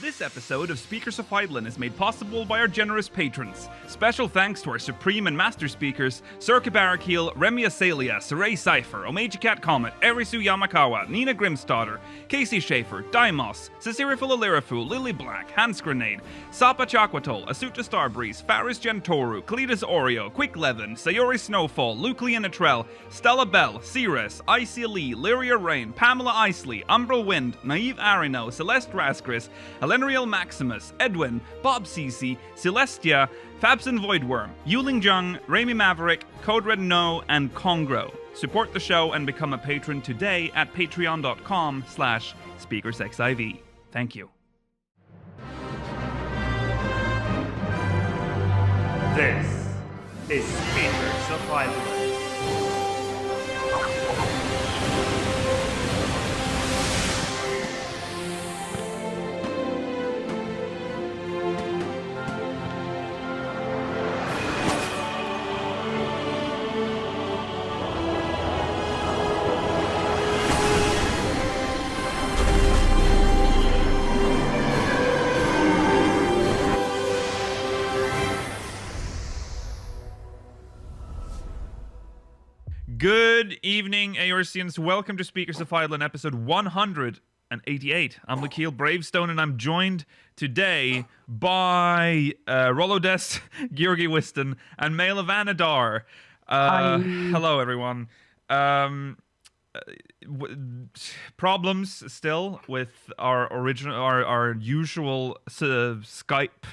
This episode of Speakers of Eidolon is made possible by our generous patrons. Special thanks to our Supreme and Master Speakers, Circa Barakeel, Remy Asalia, Saray Cypher, Omejicat Comet, Erisu Yamakawa, Nina Grimstadter, Casey Schaefer, Dimos, Cecilia Lirafu, Lily Black, Hans Grenade, Sapa Chakwatol, Asuta Starbreeze, Faris Gentoru, Cletus Oreo, Quick Levin, Sayori Snowfall, Luke Leonatrell, Stella Bell, Ceres, Icy Lee, Lyria Rain, Pamela Isley, Umbral Wind, Naive Arino, Celeste Rascris, Elenriel Maximus, Edwin, Bob Cece, Celestia, Fabson Voidworm, Yuling Jung, Rami Maverick, Code Red No, and Congro. Support the show and become a patron today at patreon.com/SpeakersXIV. Thank you. This is Speakers of Eidolon. Good evening, Eorzeans. Welcome to Speakers of Eidolon, episode 188. I'm Lakeel Bravestone, and I'm joined today by Rolodes, Georgi Wiston, and Mail of Anadar. Hello, everyone. Problems still with our usual Skype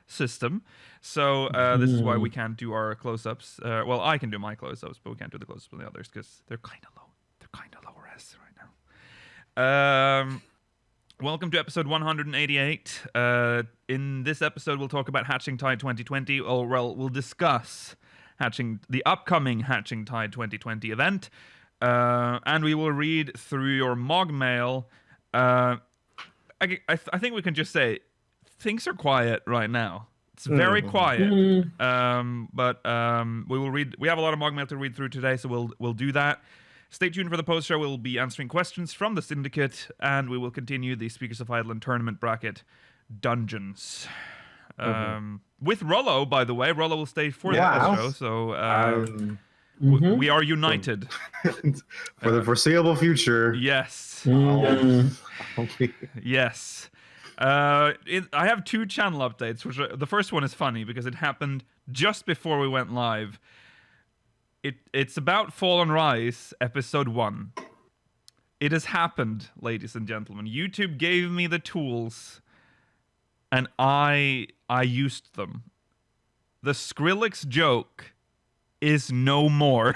system. So this is why we can't do our close-ups. Well, I can do my close-ups, but we can't do the close-ups with the others because they're kind of low. They're kind of low res right now. Welcome to episode 188. In this episode, we'll talk about Hatching Tide 2020. Or well, we'll discuss the upcoming Hatching Tide 2020 event, and we will read through your Mog Mail. I think we can just say things are quiet right now. It's very quiet, but we will read. We have a lot of Mog Mail to read through today, so we'll do that. Stay tuned for the post show. We'll be answering questions from the Syndicate, and we will continue the Speakers of Eidolon tournament bracket dungeons. With Rollo, by the way, Rollo will stay for the post show, so we are united for the foreseeable future. Yes. Yes. I have two channel updates, which the first one is funny because it happened just before we went live. It's about Fall and Rise, episode 1. It has happened, ladies and gentlemen. YouTube gave me the tools, and I used them. The Skrillex joke is no more.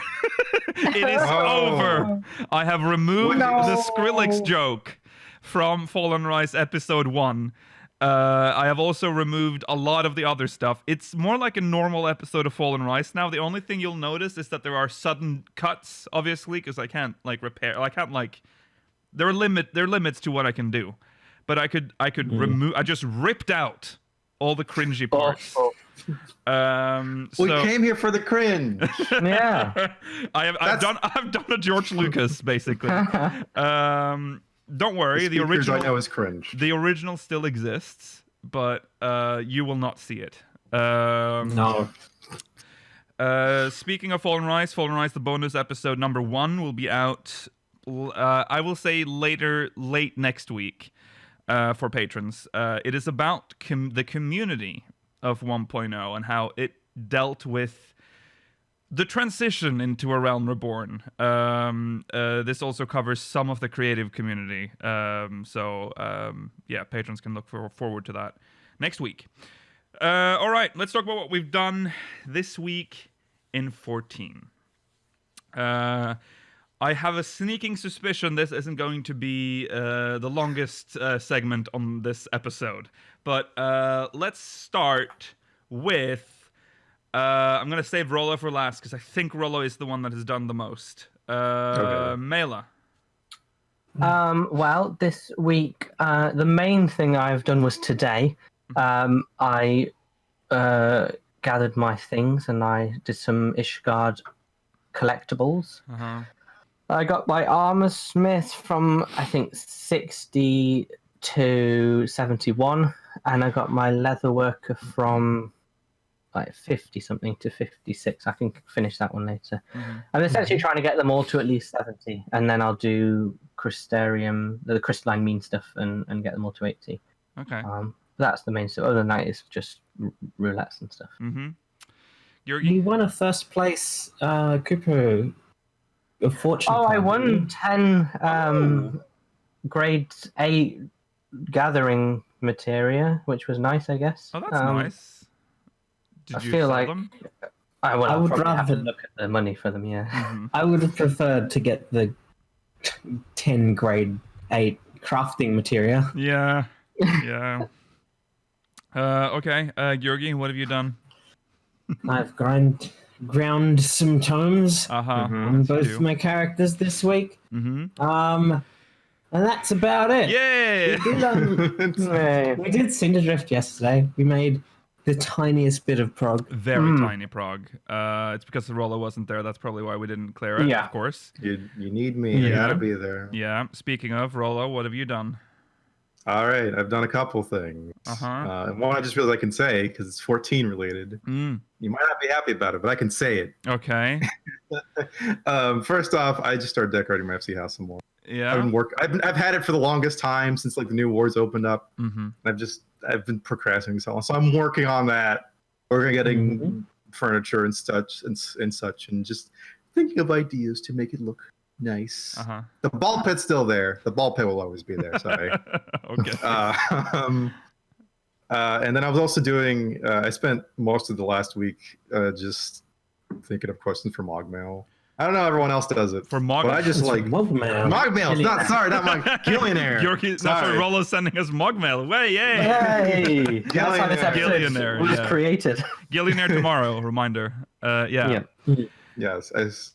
It is over. I have removed the Skrillex joke from Fallen Rise episode 1. I have also removed a lot of the other stuff. It's more like a normal episode of Fallen Rise now. The only thing you'll notice is that there are sudden cuts, obviously, because I can't repair. I can't there are limits to what I can do. But I could remove. I just ripped out all the cringy parts. We came here for the cringe. Yeah. I've done a George Lucas basically. Don't worry, the original right now is cringe. The original still exists, but you will not see it. No. Speaking of Fallen Rise, the bonus episode number 1 will be out. I will say late next week for patrons. It is about the community of 1.0 and how it dealt with the transition into A Realm Reborn. This also covers some of the creative community. Patrons can look forward to that next week. All right, let's talk about what we've done this week in 14. I have a sneaking suspicion this isn't going to be the longest segment on this episode. But let's start with... I'm going to save Rollo for last because I think Rollo is the one that has done the most. Mela. Well, this week, the main thing I've done was today. I gathered my things and I did some Ishgard collectibles. I got my armor smith from, I think, 60 to 71, and I got my leather worker from like 50 something to 56. I can finish that one later. I'm essentially trying to get them all to at least 70, and then I'll do crystarium, the crystalline mean stuff, and get them all to 80. Okay. That's the main stuff. Other than that, it's just roulettes and stuff. You won a first place Cooper of Fortune. I won 10 grade 8 gathering materia, which was nice, I guess. Oh, that's nice. Did I you feel sell like them? I would have to look at the money for them. Yeah. I would have preferred to get the 10 grade 8 crafting materia. Yeah. Yeah. Okay. Georgi, what have you done? I've ground some tomes on both my characters this week. And that's about it. Yay! We did Cinderdrift yesterday. We made the tiniest bit of prog. Very tiny prog. It's because the roller wasn't there. That's probably why we didn't clear it, of course. You need me. You gotta be there. Yeah. Speaking of, Rollo, what have you done? All right, I've done a couple things. One I just realized I can say because it's 14 related. You might not be happy about it, but I can say it. Okay. First off, I just started decorating my FC house some more. Yeah. I've had it for the longest time since like the new wars opened up. I've been procrastinating so long, so I'm working on that. We're getting furniture and such, and just thinking of ideas to make it look nice. The ball pit's still there. The ball pit will always be there. Sorry. Okay. And then I was also doing. I spent most of the last week just thinking of questions for MogMail. I don't know how everyone else does it. For Mog, but I just like MogMail. MogMail. Not Mog. Gillionaire. That's why Rollo's sending us MogMail. Way, yay! Hey, that's how this episode Gillionaire, was created. Gillionaire tomorrow. Reminder. Yeah. Yes,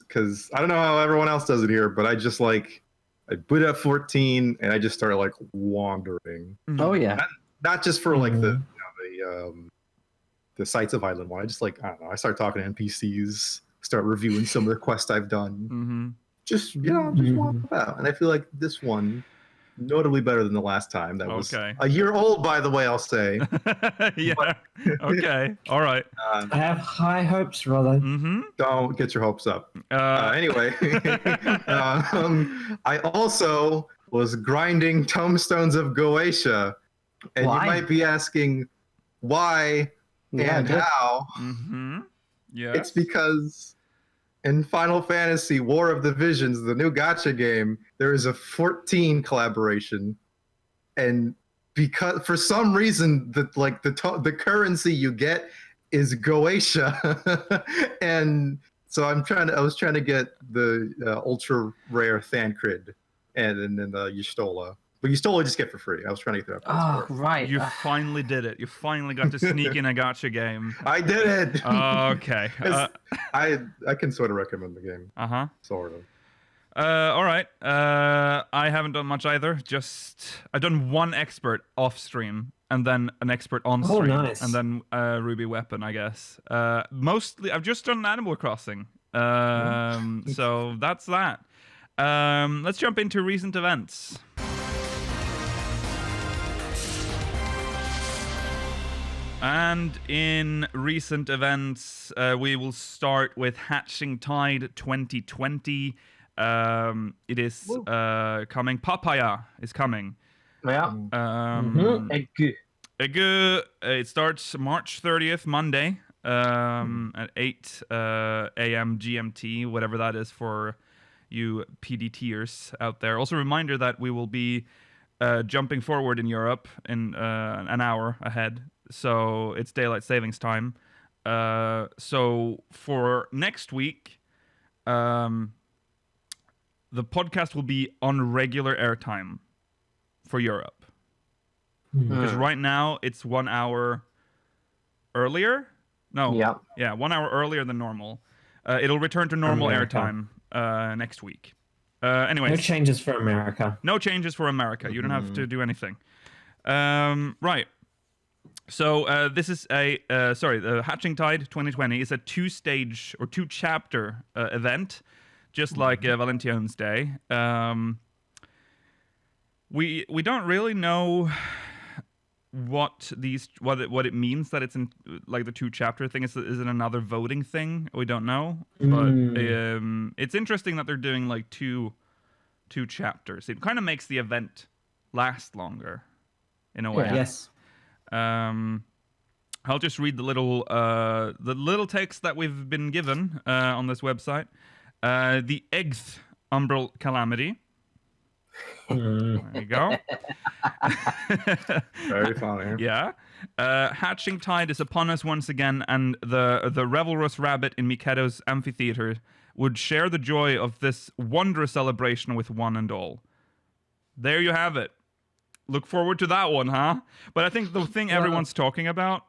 because I don't know how everyone else does it here, but I just like I boot up 14 and I just started like wandering. Oh yeah. Not just for like the Sights of Island one. I just like I don't know. I start talking to NPCs. Start reviewing some of the quests I've done. Just walk about. And I feel like this one, notably better than the last time. That was a year old, by the way, I'll say. Yeah. Okay. All right. I have high hopes, Rollo. Don't get your hopes up. Anyway, I also was grinding Tomestones of Goetia. And you might be asking why and how. Yeah. It's because in Final Fantasy War of the Visions, the new gacha game, there is a 14 collaboration, and because for some reason the currency you get is Goetia, and so I was trying to get the ultra rare Thancred and then the Y'shtola. But Y'shtola just get for free. I was trying to get that. Oh, right. You finally did it. You finally got to sneak in a gacha game. I did it. Okay. I can sort of recommend the game. Sort of. All right. I haven't done much either. I've done one expert off stream, and then an expert on stream, nice. and then Ruby Weapon, I guess. Mostly, I've just done Animal Crossing. So that's that. Let's jump into recent events. And in recent events, we will start with Hatching Tide 2020. It is coming. Papaya is coming. Yeah. It starts March 30th, Monday, at 8 a.m. GMT, whatever that is for you PDTers out there. Also, a reminder that we will be jumping forward in Europe in an hour ahead. So it's daylight savings time. So for next week, the podcast will be on regular airtime for Europe. Because right now it's 1 hour earlier. No. Yeah, 1 hour earlier than normal. It'll return to normal airtime next week. Anyways. No changes for America. No changes for America. You don't have to do anything. Right. So this is the Hatching Tide 2020 is a 2-stage or 2-chapter event, just like Valentine's Day. we don't really know what it means that it's in like the 2-chapter thing. Is it another voting thing? We don't know, but it's interesting that they're doing like two chapters. It kind of makes the event last longer in a way. Yeah. Yes. I'll just read the little text that we've been given on this website. The Egth Umbral Calamity. There you go. Very funny. Yeah. Hatching Tide is upon us once again, and the revelrous rabbit in Mikado's amphitheater would share the joy of this wondrous celebration with one and all. There you have it. Look forward to that one, huh? But I think the thing everyone's talking about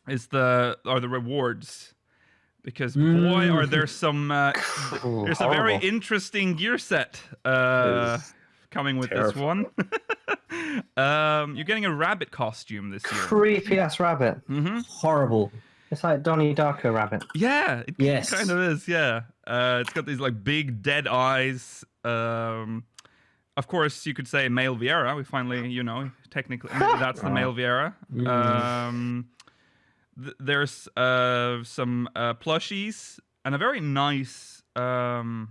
is the rewards, because boy, are there some there's a very interesting gear set coming with this one. You're getting a rabbit costume this year. Creepy ass rabbit. Horrible. It's like Donnie Darko rabbit. Yeah, it kind of is. Yeah, it's got these like big dead eyes. Of course, you could say male Vieira. We finally, technically that's the male Vieira. There's some plushies and a very nice a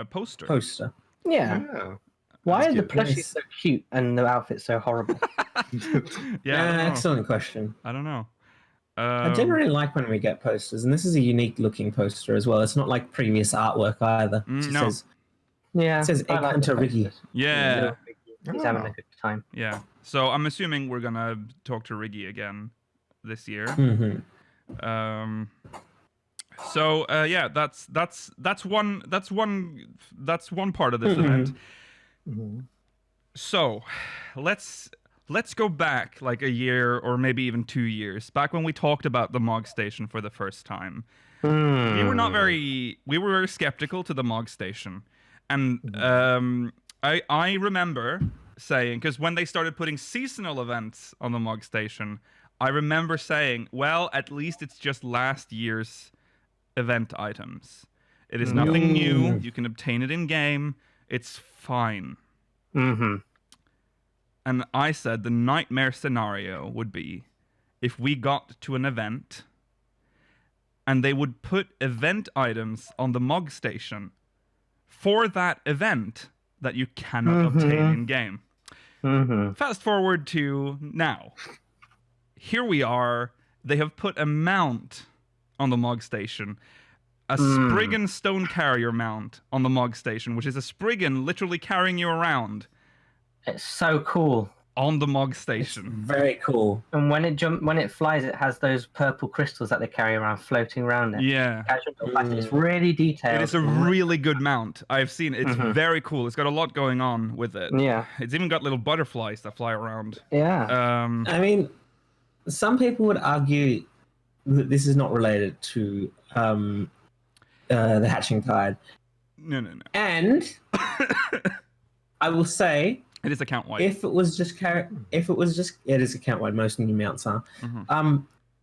poster. Yeah. Why are the plushies so cute and the outfits so horrible? Excellent question. I don't know. I generally like when we get posters, and this is a unique looking poster as well. It's not like previous artwork either. It says Egg Hunter Riggy. Yeah. He's having a good time. Yeah. So I'm assuming we're gonna talk to Riggy again this year. So that's one part of this event. So let's go back like a year or maybe even 2 years, back when we talked about the Mog Station for the first time. We were very skeptical to the Mog Station. And I remember saying, because when they started putting seasonal events on the Mog Station, I remember saying, well, at least it's just last year's event items. It is nothing new. You can obtain it in game. It's fine. And I said the nightmare scenario would be if we got to an event and they would put event items on the Mog Station for that event that you cannot obtain in game. Fast forward to now. Here we are. They have put a mount on the Mog Station. A Spriggan stone carrier mount on the Mog Station, which is a Spriggan literally carrying you around. It's so cool. On the Mog Station. It's very cool. And when it flies, it has those purple crystals that they carry around floating around it. Yeah. It's really detailed. It is a really good mount. I've seen it. It's very cool. It's got a lot going on with it. Yeah. It's even got little butterflies that fly around. Yeah. I mean, some people would argue that this is not related to the Hatching Tide. No. And I will say, it is account wide. It is account wide. Most new mounts are.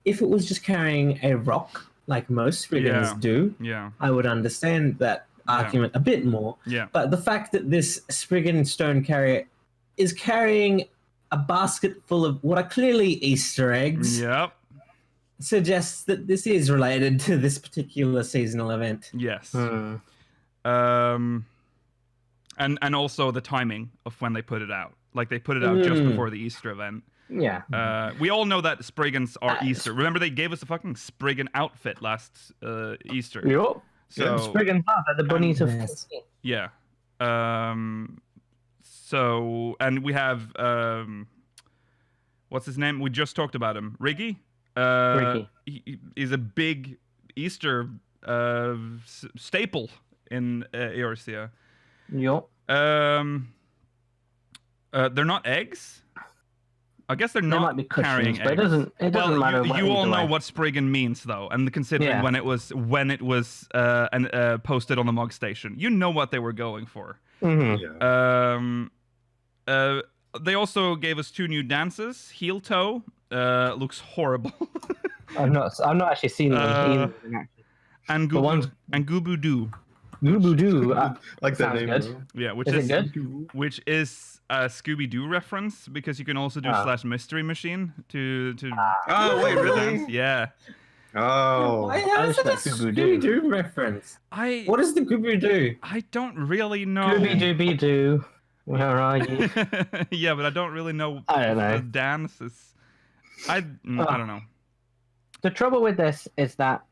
If it was just carrying a rock, like most Spriggans do, I would understand that argument a bit more. Yeah. But the fact that this Spriggan stone carrier is carrying a basket full of what are clearly Easter eggs. Yep. Suggests that this is related to this particular seasonal event. Yes. And also the timing of when they put it out. Like they put it out just before the Easter event. Yeah. We all know that Spriggans are Easter. Remember they gave us a fucking Spriggan outfit last Easter. Yup. So Spriggan are the bunnies of yeah. So and we have what's his name? We just talked about him. Riggy. Riggy. He's a big Easter staple in Eorzea. Yup. They're not eggs. I guess they're not carrying eggs. But it doesn't matter. You all know what Spriggan means, though, and considering when it was posted on the Mog Station, you know what they were going for. They also gave us 2 new dances. Heel toe looks horrible. I'm not actually seeing them. And Gooboodoo. Gooboodoo. Like that name. Yeah, which is is it good? Which is a Scooby-Doo reference because you can also do / mystery machine to. Oh wait, really? Yeah. Oh. How is that a Scooby-Doo reference? What does the Scooby-Doo? I don't really know. Scooby-Dooby-Doo. Where are you? Yeah, but I don't really know. I don't know. The dance is. I don't know. The trouble with this is that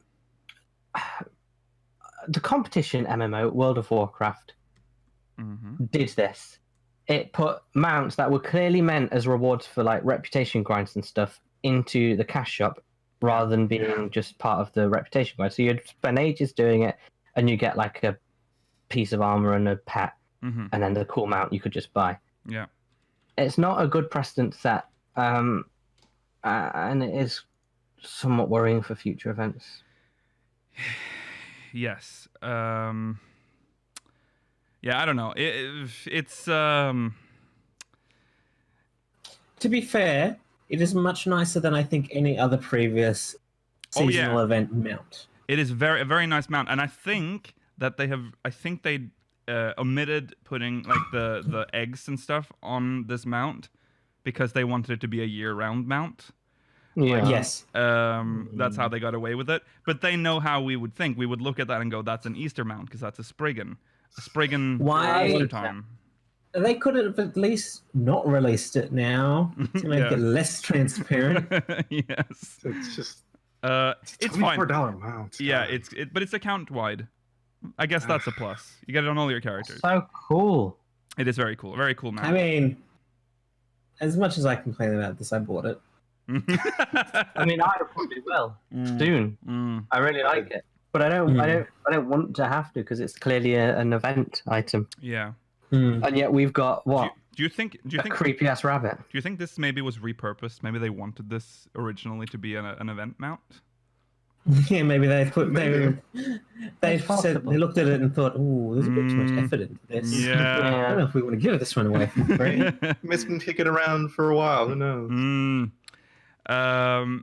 the competition MMO World of Warcraft did this. It put mounts that were clearly meant as rewards for like reputation grinds and stuff into the cash shop rather than being just part of the reputation grind. So you'd spend ages doing it and you get like a piece of armor and a pet and then the cool mount you could just buy. Yeah. It's not a good precedent set. And it is somewhat worrying for future events. Yes. Yeah, I don't know. It's To be fair, it is much nicer than I think any other previous seasonal event mount. It is a very nice mount, and I think that they omitted putting like the eggs and stuff on this mount because they wanted it to be a year-round mount. Yeah. Yes. That's how they got away with it. But they know how we would think. We would look at that and go, "That's an Easter mount because that's a Spriggan." A Spriggan Easter time. They could have at least not released it now to make it less transparent. Yes. It's just. It's fine. $24 mount. Yeah, but it's account wide. I guess that's a plus. You get it on all your characters. So cool. It is very cool. Very cool mount. I mean, as much as I complain about this, I bought it. I mean, I probably will soon. I really like it, but I don't want to have to because it's clearly an event item. Yeah. And yet we've got what? Do you think creepy ass rabbit? Do you think this maybe was repurposed? Maybe they wanted this originally to be an event mount. Yeah, maybe they looked at it and thought, "Oh, there's a bit too much effort into this." Yeah. I don't know if we want to give this one away for free. It's been kicking around for a while. Who knows?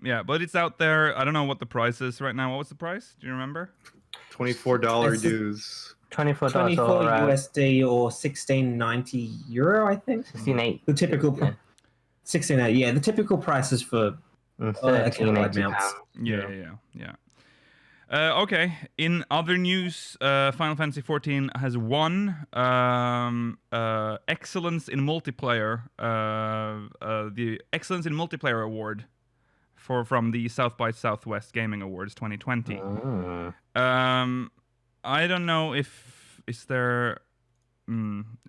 Yeah, but it's out there. I don't know what the price is right now. What was the price? Do you remember? $24 dues. $24 USD or €16.90, I think. 16.8. The typical 16.8. Yeah, the typical prices for account-wide mounts. Yeah. Okay. In other news, Final Fantasy XIV has won Excellence in Multiplayer, the Excellence in Multiplayer Award from the South by Southwest Gaming Awards 2020. I don't know if does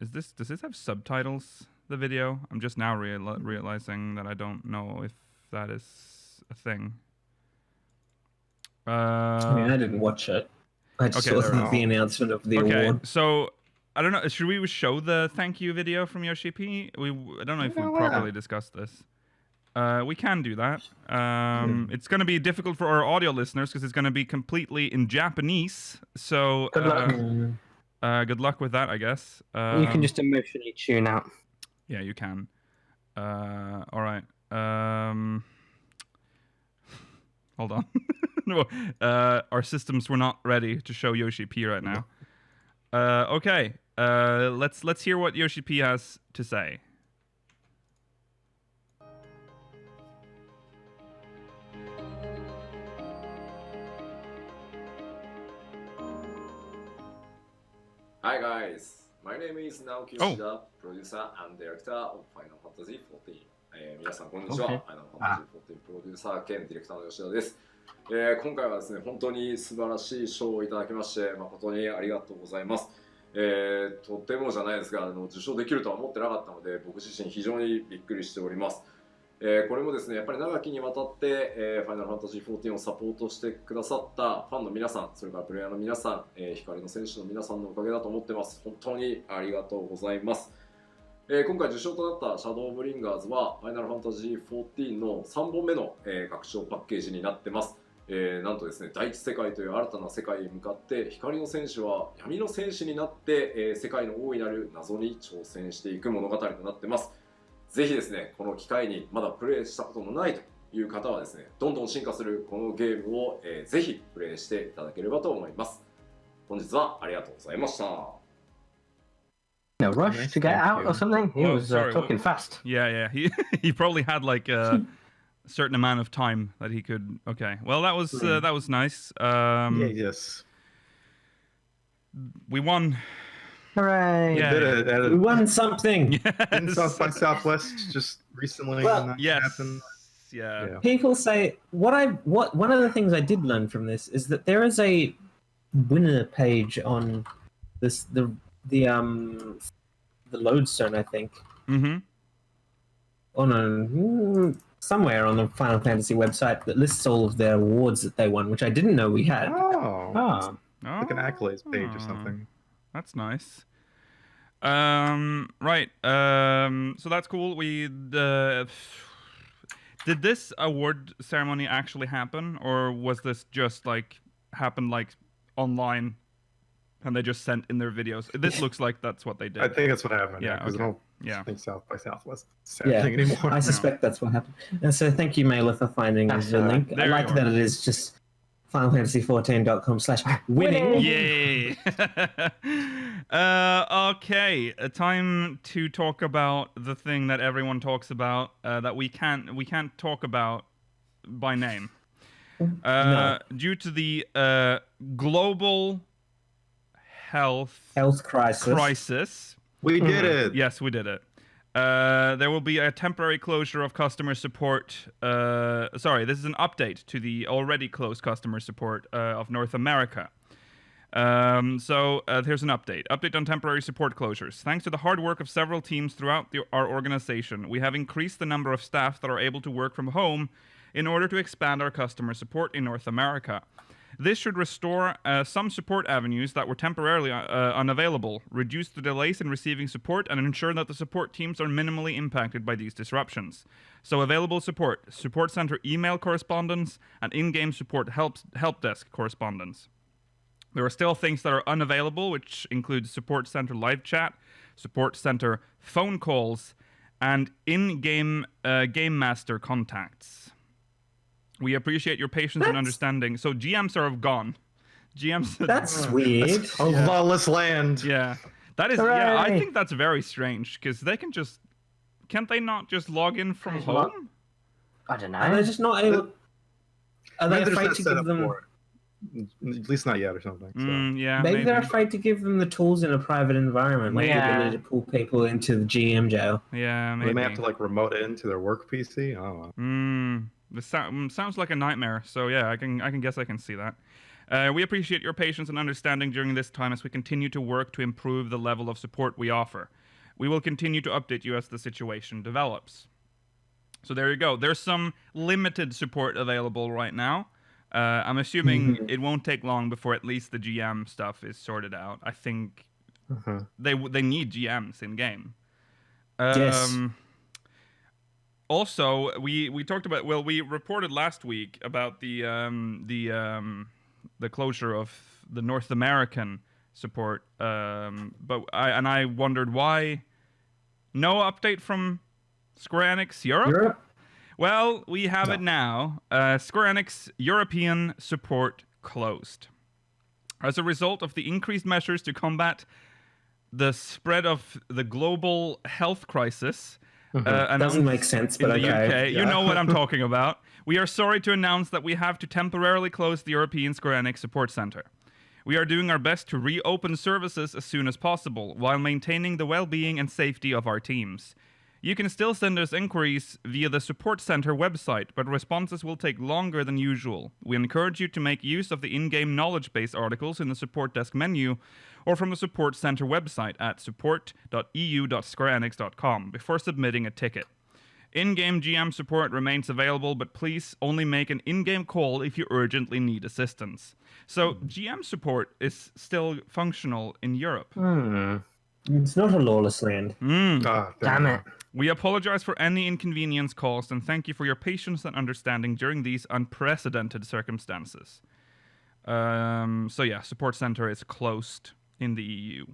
this have subtitles? The video? I'm just now realizing that I don't know if that is a thing. I mean, I didn't watch it. I just saw the announcement of the award. So I don't know. Should we show the thank you video from Yoshi P? I don't know if we properly discussed this. We can do that. It's going to be difficult for our audio listeners because it's going to be completely in Japanese. So good luck with that, I guess. You can just emotionally tune out. Yeah, you can. All right. Hold on. No, our systems were not ready to show Yoshi P right now. Okay. Let's hear what Yoshi P has to say. Hi guys, my name is Naoki Yoshida, producer and director of Final Fantasy XIV. 皆さんこんにちは。Final Fantasy XIV プロデューサー兼ディレクターの吉田です。今回はですね、本当に素晴らしい賞をいただきまして誠にありがとうございます。とてもじゃないですが受賞できるとは思ってなかったので僕自身非常にびっくりしております。これもですねやっぱり長きにわたって、ファイナルファンタジー14をサポートしてくださったファンの皆さん、それからプレイヤーの皆さん、光の選手の皆さんのおかげだと思ってます。本当にありがとうございます。今回受賞となったシャドウブリンガーズはファイナルファンタジー14の3本目の、拡張パッケージになってます。なんとですね、第一世界という新たな世界に向かって光の戦士は闇の戦士になって、世界の大いなる謎に挑戦していく物語となってます。ぜひですね、この機会にまだプレイしたことのないという方はですね、どんどん進化するこのゲームを、ぜひプレイしていただければと思います。本日はありがとうございました。No rush to get out or something. He was talking fast. Yeah. He probably had like a certain amount of time that he could. Okay. Well, that was nice. Yes. We won. Hooray! Yeah. We won something. Yes. In South by Southwest just recently. Happened. Yeah. People say one of the things I did learn from this is that there is a winner page on the Lodestone, I think. Mm-hmm. Somewhere on the Final Fantasy website that lists all of their awards that they won, which I didn't know we had. Like an accolades page or something. That's nice. Right. So that's cool. We did this award ceremony actually happen, or was this just like happened like online, and they just sent in their videos? This looks like that's what they did. I think that's what happened. Yeah. I don't Yeah. think South by Southwest is happening anymore. I suspect that's what happened. And so thank you, Mailer, for finding the link. I like that it is just FinalFantasy14.com/winning. Yay! Okay, time to talk about the thing that everyone talks about that we can't talk about by name. Due to the global health crisis. We did it. Yes, we did it. There will be a temporary closure of customer support. This is an update to the already closed customer support of North America. Here's an update. Update on temporary support closures. Thanks to the hard work of several teams throughout our organization, we have increased the number of staff that are able to work from home in order to expand our customer support in North America. This should restore some support avenues that were temporarily unavailable, reduce the delays in receiving support, and ensure that the support teams are minimally impacted by these disruptions. So available support center email correspondence, and in-game support help desk correspondence. There are still things that are unavailable, which include support center live chat, support center phone calls, and in-game game master contacts. We appreciate your patience and understanding. So GMs are gone. That's weird. A lawless land. Yeah. That is. Hooray. Yeah, I think that's very strange because they can just. Can't they not just log in from home? I don't know. Are they just not able? Are they afraid to give them? At least not yet, or something. So. Yeah. Maybe they're afraid to give them the tools in a private environment, like the ability to pull people into the GM jail. Yeah, maybe. They may have to like remote it into their work PC. I don't know. This sounds like a nightmare. So yeah, I can guess I can see that. We appreciate your patience and understanding during this time as we continue to work to improve the level of support we offer. We will continue to update you as the situation develops. So there you go. There's some limited support available right now. I'm assuming it won't take long before at least the GM stuff is sorted out. I think they need GMs in game. Yes. Also, we talked about. Well, we reported last week about the closure of the North American support. But I wondered why no update from Square Enix Europe. Well, we have it now. Square Enix European support closed. As a result of the increased measures to combat the spread of the global health crisis, doesn't make sense, but in the UK, yeah. you know what I'm talking about. We are sorry to announce that we have to temporarily close the European Square Enix Support Center. We are doing our best to reopen services as soon as possible, while maintaining the well-being and safety of our teams. You can still send us inquiries via the Support Center website, but responses will take longer than usual. We encourage you to make use of the in-game knowledge base articles in the Support Desk menu, or from the Support Center website at support.eu.squareenix.com before submitting a ticket. In-game GM support remains available, but please only make an in-game call if you urgently need assistance. So, GM support is still functional in Europe. It's not a lawless land. Damn it. We apologize for any inconvenience caused and thank you for your patience and understanding during these unprecedented circumstances. Support center is closed in the EU.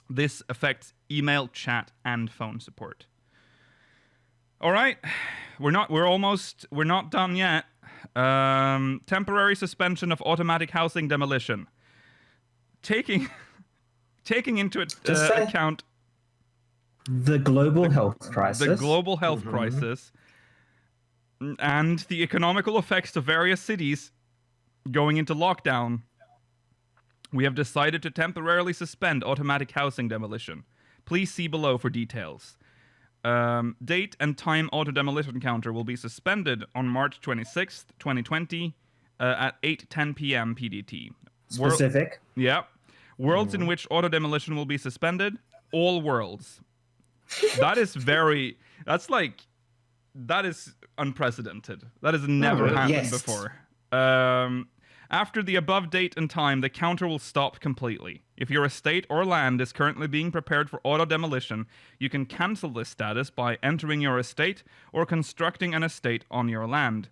This affects email, chat, and phone support. All right, we're not done yet. Temporary suspension of automatic housing demolition. Taking taking into account the global health crisis. The global health crisis and the economical effects of various cities going into lockdown, we have decided to temporarily suspend automatic housing demolition. Please see below for details. Date and time auto demolition counter will be suspended on March 26th, 2020 at 8:10 p.m. PDT. Specific? Yeah. Worlds in which auto demolition will be suspended, all worlds. That is unprecedented. That has never happened before. After the above date and time, the counter will stop completely. If your estate or land is currently being prepared for auto demolition, you can cancel this status by entering your estate or constructing an estate on your land.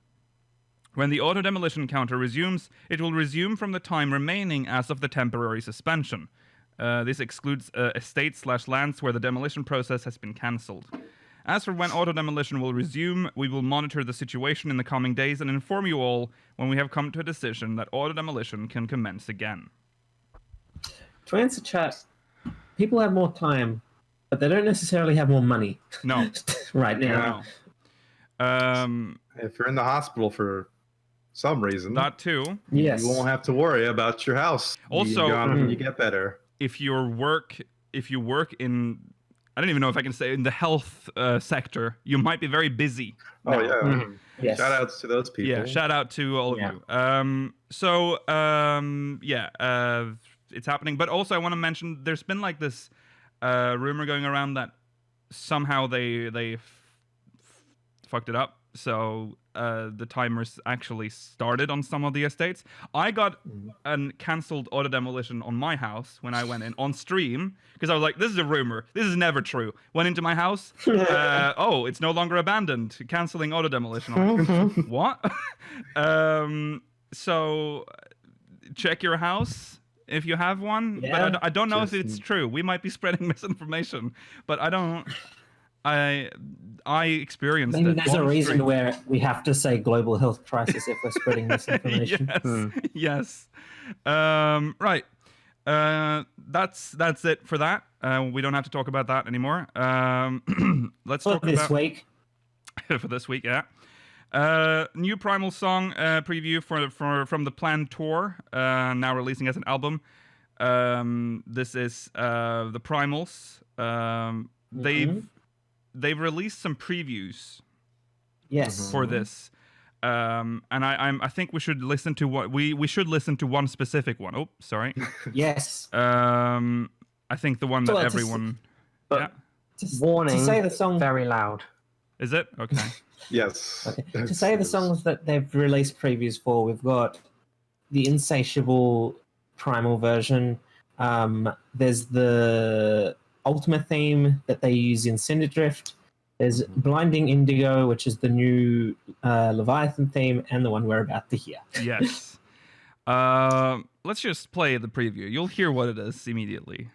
When the auto demolition counter resumes, it will resume from the time remaining as of the temporary suspension. This excludes estates/lands where the demolition process has been cancelled. As for when auto demolition will resume, we will monitor the situation in the coming days and inform you all when we have come to a decision that auto demolition can commence again. To answer chat, people have more time, but they don't necessarily have more money. No. Right now. No. If you're in the hospital for some reason, that too. Yes. You won't have to worry about your house. Also, you get better. If you work in, I don't even know if I can say in the health sector, you might be very busy. Oh now. yeah. Mm-hmm. Yes. Shout outs to those people. Yeah, shout out to all of you. It's happening. But also I want to mention there's been like this rumor going around that somehow they fucked it up. So the timers actually started on some of the estates. I got a cancelled auto demolition on my house when I went in on stream because I was like, this is a rumor. This is never true. Went into my house. It's no longer abandoned. Cancelling auto demolition. I'm like, what? So check your house if you have one. Yeah, but I don't know if it's true. We might be spreading misinformation, but I don't. I experienced Maybe it. there's a reason where we have to say global health crisis if we're spreading misinformation. Yes. Right. That's it for that. We don't have to talk about that anymore. Let's talk about this week. For this week, yeah. New Primal song preview from the planned tour. Now releasing as an album. This is the Primals. They've released some previews. Yes. For this, and I think we should listen to we should listen to one specific one. Oh, sorry. Yes. I think the one that everyone. Warning. To say the song very loud. Is it okay? Yes. Okay. To say the songs that they've released previews for, we've got the Insatiable Primal version. There's the Ultima theme that they use in Cinderdrift. There's Blinding Indigo, which is the new Leviathan theme, and the one we're about to hear. Yes. Let's just play the preview. You'll hear what it is immediately.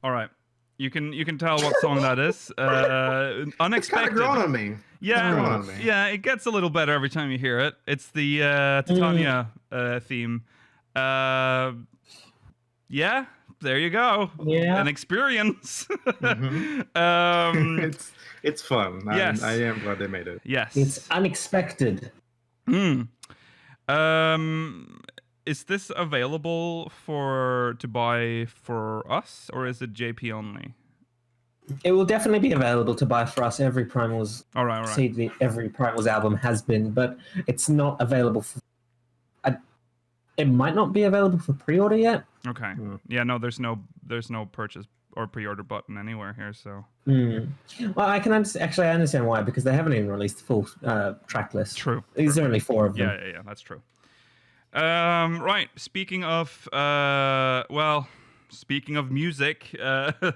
All right, you can tell what song that is. Unexpected. It's kind of grown on me. Yeah, it gets a little better every time you hear it. It's the Titania theme. Yeah, there you go. Yeah, an experience. It's fun. Yes. I am glad they made it. Yes, it's unexpected. Is this available to buy for us, or is it JP only? It will definitely be available to buy for us. Every Primals all right. CD, every Primals album has been, but it's not available for. It might not be available for pre-order yet. Okay. Yeah. No, there's no purchase or pre-order button anywhere here. So. Well, I can actually understand why, because they haven't even released the full track list. True. These are only 4 of them. Yeah, that's true. Right. Speaking of speaking of music, the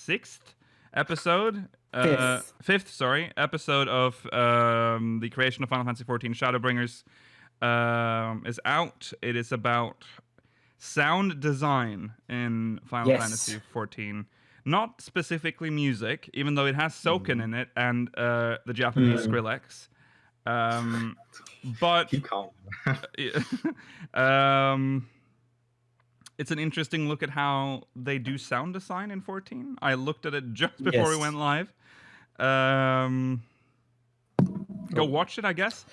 6th episode. Fifth episode of the creation of Final Fantasy XIV Shadowbringers is out. It is about sound design in Final Fantasy XIV. Not specifically music, even though it has Soken in it and the Japanese Skrillex. But keep calm. It's an interesting look at how they do sound design in 14. I looked at it just before we went live. Go watch it, I guess.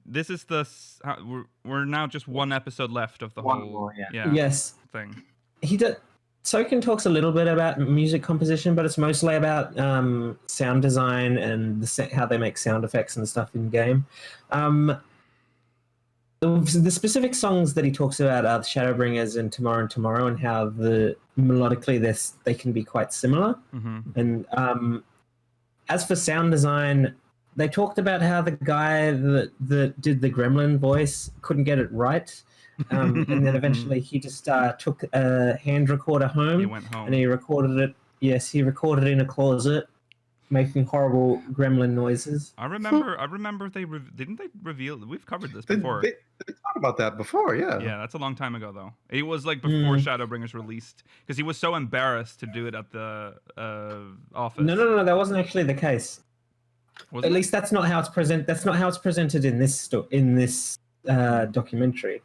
This is we're now just one episode left of the whole thing. Soken talks a little bit about music composition, but it's mostly about sound design and how they make sound effects and stuff in game. The specific songs that he talks about are Shadowbringers and Tomorrow, and how melodically they can be quite similar. And as for sound design, they talked about how the guy that did the Gremlin voice couldn't get it right. And then eventually he just took a hand recorder home. He went home. And he recorded it. Yes, he recorded it in a closet, making horrible gremlin noises. I remember didn't they reveal? We've covered this before. They talked about that before, yeah. Yeah, that's a long time ago though. It was like before Shadowbringers released, because he was so embarrassed to do it at the office. No, that wasn't actually the case. At least that's not how it's presented. That's not how it's presented in this documentary.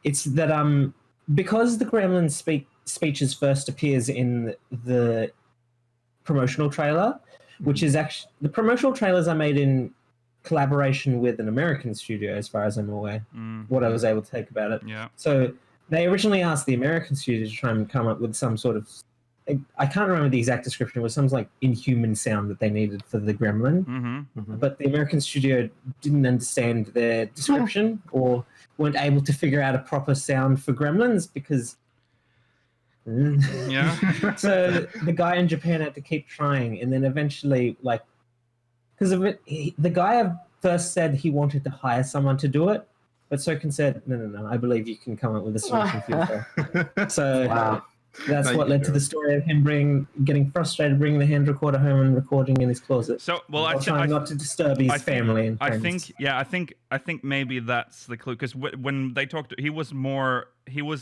It's that because the Gremlin speeches first appears in the promotional trailer, which is actually the promotional trailers are made in collaboration with an American studio, as far as I'm aware. What I was able to take about it. Yeah. So they originally asked the American studio to try and come up with some sort of, I can't remember the exact description. It was some like inhuman sound that they needed for the Gremlin, but the American studio didn't understand their description or weren't able to figure out a proper sound for Gremlins because. So the guy in Japan had to keep trying, and then eventually, because of it, the guy first said he wanted to hire someone to do it, but Soken said, "No, I believe you can come up with a solution for yourself." So that's what led to the story of him getting frustrated, bringing the hand recorder home and recording in his closet. So, trying not to disturb his family and friends. I think maybe that's the clue, because when they talked, he was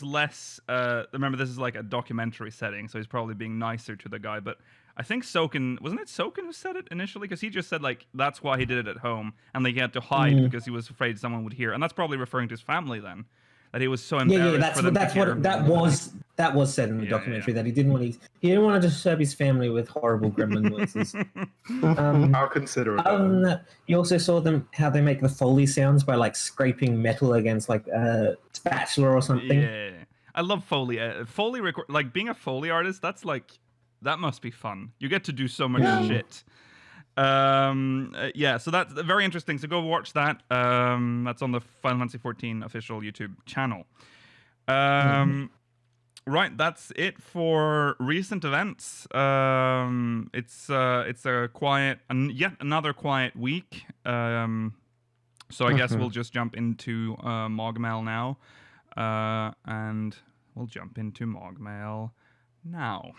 less. Remember, this is like a documentary setting, so he's probably being nicer to the guy. But I think Soken, wasn't it Soken who said it initially? Because he just said that's why he did it at home, and he had to hide because he was afraid someone would hear, and that's probably referring to his family then. That he was so embarrassed. That was said in the documentary that he didn't want to disturb his family with horrible gremlin noises. How considerate. Other than that, you also saw how they make the Foley sounds by scraping metal against a spatula or something. Yeah, I love Foley. Foley record, being a Foley artist. That's that must be fun. You get to do so much shit. So that's very interesting. So go watch that. That's on the Final Fantasy XIV official YouTube channel. Right, that's it for recent events. It's a quiet, yet another quiet week. So I guess we'll just jump into MogMail now, and we'll jump into MogMail now.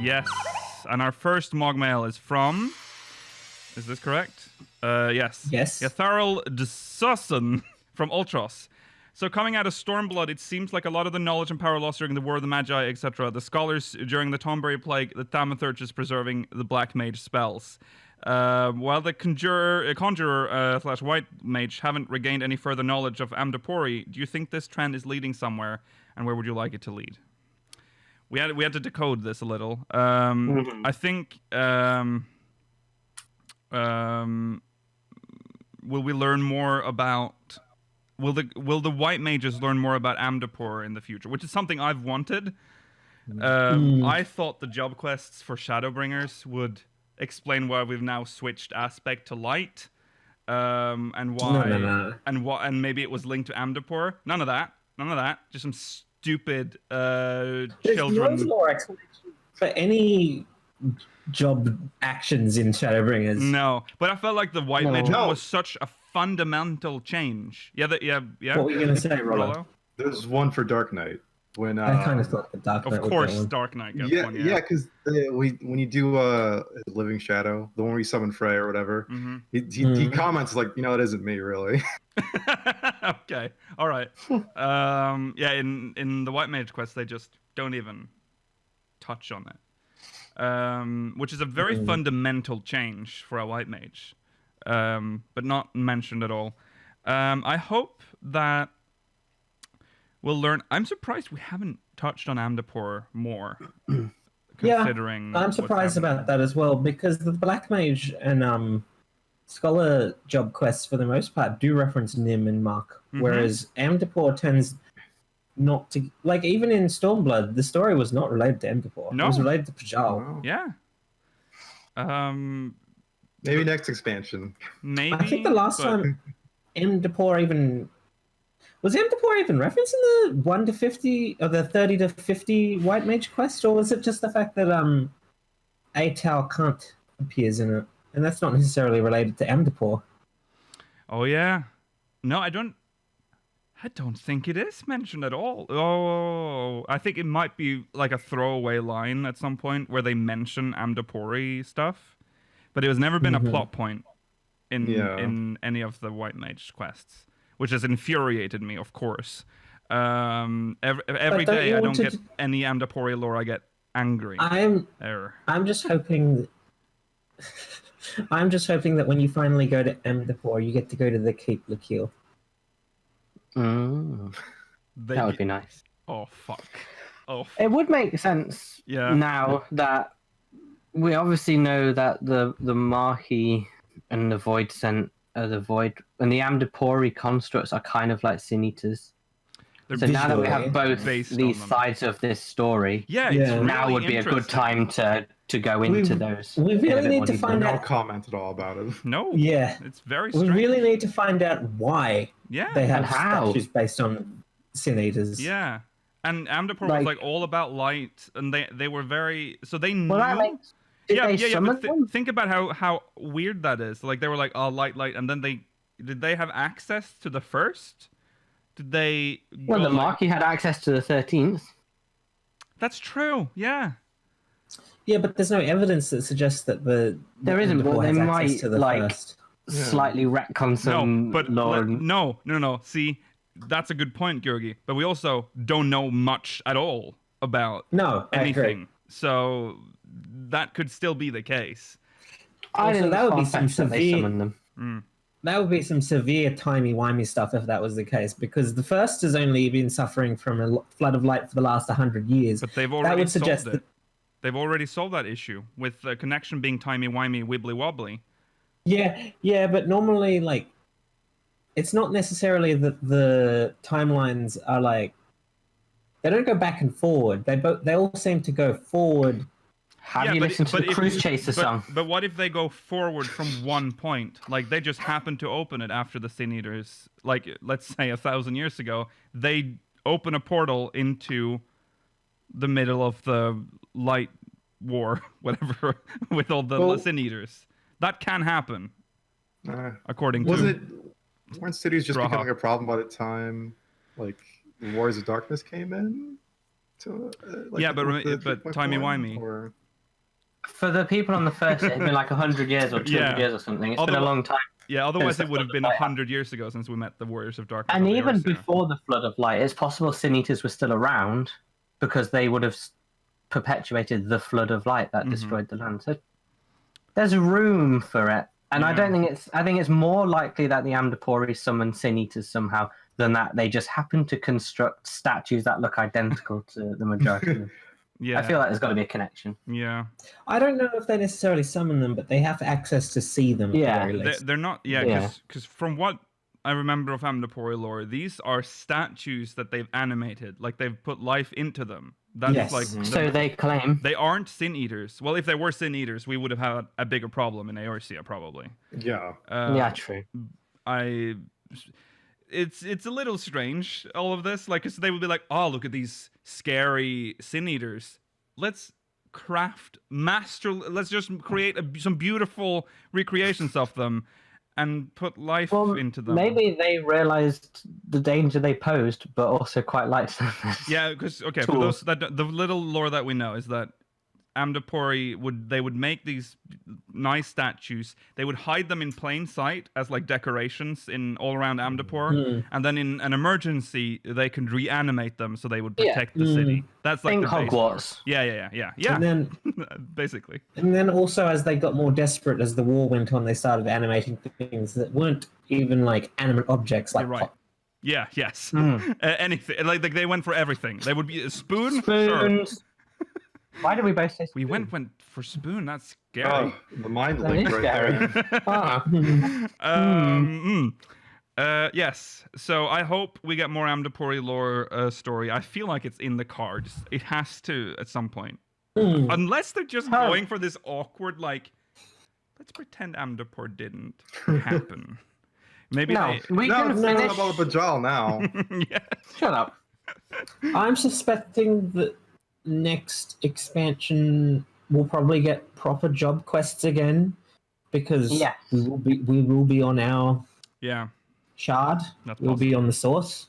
Yes, and our first MogMail is from. Is this correct? Yes. Yes. Yatharl Desusson from Ultros. So coming out of Stormblood, it seems like a lot of the knowledge and power lost during the War of the Magi, etc. The scholars during the Tomberry Plague, the Thaumaturge is preserving the Black Mage spells. While the Conjurer / White Mage haven't regained any further knowledge of Amdapor, do you think this trend is leading somewhere, and where would you like it to lead? We had to decode this a little. I think. Will we learn more about? Will the White Mages learn more about Amdapor in the future? Which is something I've wanted. I thought the job quests for Shadowbringers would explain why we've now switched aspect to light, and why, No. and maybe it was linked to Amdapor. None of that. Just some stupid children. There's no lore explanation for any job actions in Shadowbringers. No, but I felt like the White Mage one was such a fundamental change. Yeah. What were you going to say, Rollo? There's one for Dark Knight. When I kind of thought the Dark Knight. Of course, Dark Knight gets one. Yeah, because when you do Living Shadow, the one where you summon Frey or whatever, he comments like, it isn't me really. Okay, all right. Yeah, in the White Mage quest, they just don't even touch on it, which is a very fundamental change for a White Mage, but not mentioned at all. I hope that we'll learn. I'm surprised we haven't touched on Amdapor more. Considering I'm surprised about that as well, because the Black Mage and Scholar job quests for the most part do reference Nim and Mark, whereas Amdapor tends not to. Like, even in Stormblood, the story was not related to Amdapor. No. It was related to Pajal. Wow. Yeah. Maybe next expansion. Maybe. I think the last time Amdapor even. Was Amdapor even referenced in the 1 to 50 or the 30 to 50 White Mage quest, or was it just the fact that Atal Kant appears in it, and that's not necessarily related to Amdapor? Oh yeah. No, I don't think it is mentioned at all. Oh, I think it might be like a throwaway line at some point where they mention Amdapori stuff, but it has never been a plot point in any of the White Mage quests, which has infuriated me, of course. Every day I don't get any Amdapori lore, I get angry. I'm just hoping. I'm just hoping that when you finally go to Amdapor, you get to go to the Keep Lakil. That would be nice. Oh fuck. Oh. It would make sense. Yeah. Now that we obviously know that the Mahi and the Void Scent. The Void and the Amdapori constructs are kind of like Sin Eaters. So now that we have both these sides of this story, now really would be a good time to go into those. We really need to find out. No comment at all about it. No. Yeah. It's very strange. We really need to find out why they have statues based on Sin Eaters. Yeah. And Amdapor was like all about light, and they were very they knew. Well, but think about how weird that is. Like they were like, oh, light, and then did they have access to the first? Did they? Well, the Marquis had access to the 13th. That's true. Yeah. Yeah, but there's no evidence that suggests that there isn't. Well, they might to the slightly retcon some lore. No. See, that's a good point, Georgi. But we also don't know much at all about anything. So that could still be the case. That would be some severe. That would be some severe timey-wimey stuff if that was the case, because the first has only been suffering from a flood of light for the last 100 years. But they've already solved it. They've already solved that issue with the connection being timey-wimey, wibbly-wobbly. Yeah, but normally, like, it's not necessarily that the timelines are like they don't go back and forward. They all seem to go forward. Have you listened to the Cruise Chaser song? But what if they go forward from one point? Like they just happen to open it after the Sin Eaters, like let's say 1,000 years ago, they open a portal into the middle of the light war, whatever, with all the Sin Eaters. That can happen, according to. Weren't cities just becoming a problem by the time, like, the Wars of Darkness came in? But timey-wimey. Or... For the people on the first, it had been like 100 years or 200 years or something. It's been a long time. Yeah, otherwise it would have been 100 years ago since we met the Warriors of Darkness. And even before the Flood of Light, it's possible Sin Eaters were still around because they would have perpetuated the Flood of Light that destroyed the land. So there's room for it. And I don't think I think it's more likely that the Amdapori summon Sin Eaters somehow than that they just happen to construct statues that look identical to the majority of them. I feel like there's got to be a connection. Yeah. I don't know if they necessarily summon them, but they have access to see them. Yeah. At the very least. They're not. Because from what I remember of Amdapori lore, these are statues that they've animated. Like they've put life into them. That's So they claim. They aren't sin eaters. Well, if they were sin eaters, we would have had a bigger problem in Eorzea, probably. Yeah. Yeah, true. It's a little strange, all of this. Like, 'cause they would be like, oh, look at these scary sin eaters. Let's let's just create some beautiful recreations of them and put life into them. Maybe they realized the danger they posed, but also quite liked them. Yeah, because for those the little lore that we know is that Amdapor would make these nice statues. They would hide them in plain sight as like decorations in all around Amdapor, and then in an emergency they can reanimate them so they would protect the city. That's like Think the base Hogwarts. Yeah. And then, basically. And then also, as they got more desperate as the war went on, they started animating things that weren't even like animate objects, like You're right. Yeah. Yes. Mm. Anything. Like they went for everything. They would be a spoon. Spoons. Sure. Why did we both say spoon? We went for spoon. That's scary. Oh, the mind That link is right scary. there. Yes. So I hope we get more Amdapor lore story. I feel like it's in the cards. It has to at some point. Unless they're just going for this awkward, like, let's pretend Amdapor didn't happen. Maybe we can finish. About Bajal now. Yeah. Shut up. I'm suspecting that next expansion will probably get proper job quests again, because we will be on our shard. We'll be on the source.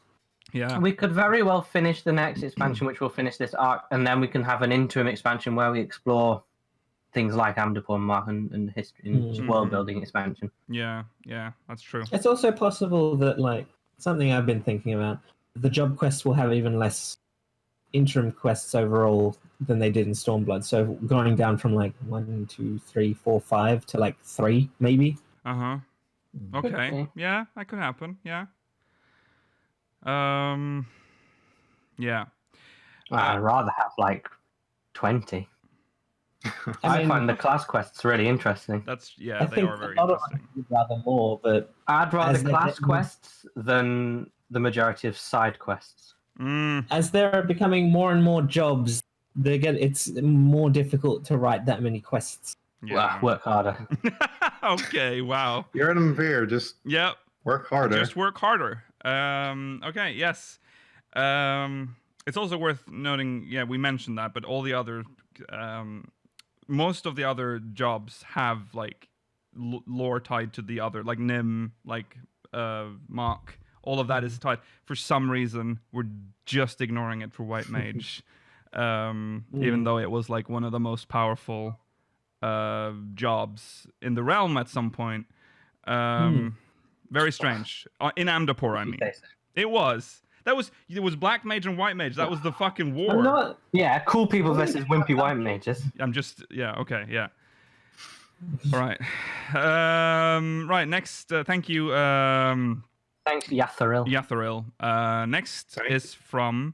Yeah. We could very well finish the next expansion, which will finish this arc, and then we can have an interim expansion where we explore things like Amdapor and Mark and history and world building expansion. Yeah, that's true. It's also possible that, like, something I've been thinking about, the job quests will have even less interim quests overall than they did in Stormblood. So going down from like 1, 2, 3, 4, 5 to like 3, maybe. Okay. Yeah, that could happen. Yeah. Yeah. I'd rather have like 20. I find the class quests really interesting. They I think are very a lot interesting. of would rather more, but I'd rather as they class get- quests than the majority of side quests. as there are becoming more and more jobs, it's more difficult to write that many quests. Yeah. Work harder. Okay, wow. You're an Amvir, just work harder. Just work harder. Okay, yes. It's also worth noting, we mentioned that, but all the other, most of the other jobs have like lore tied to the other, like Nim, like Mark. All of that is tied. For some reason, we're just ignoring it for White Mage, even though it was like one of the most powerful jobs in the realm at some point. Very strange. In Amdapor, I mean. It was Black Mage and White Mage. That was the fucking war. Cool people versus wimpy white mages. I'm just okay, yeah. All right. Right, next thank you Thanks, Yatharil. Next is from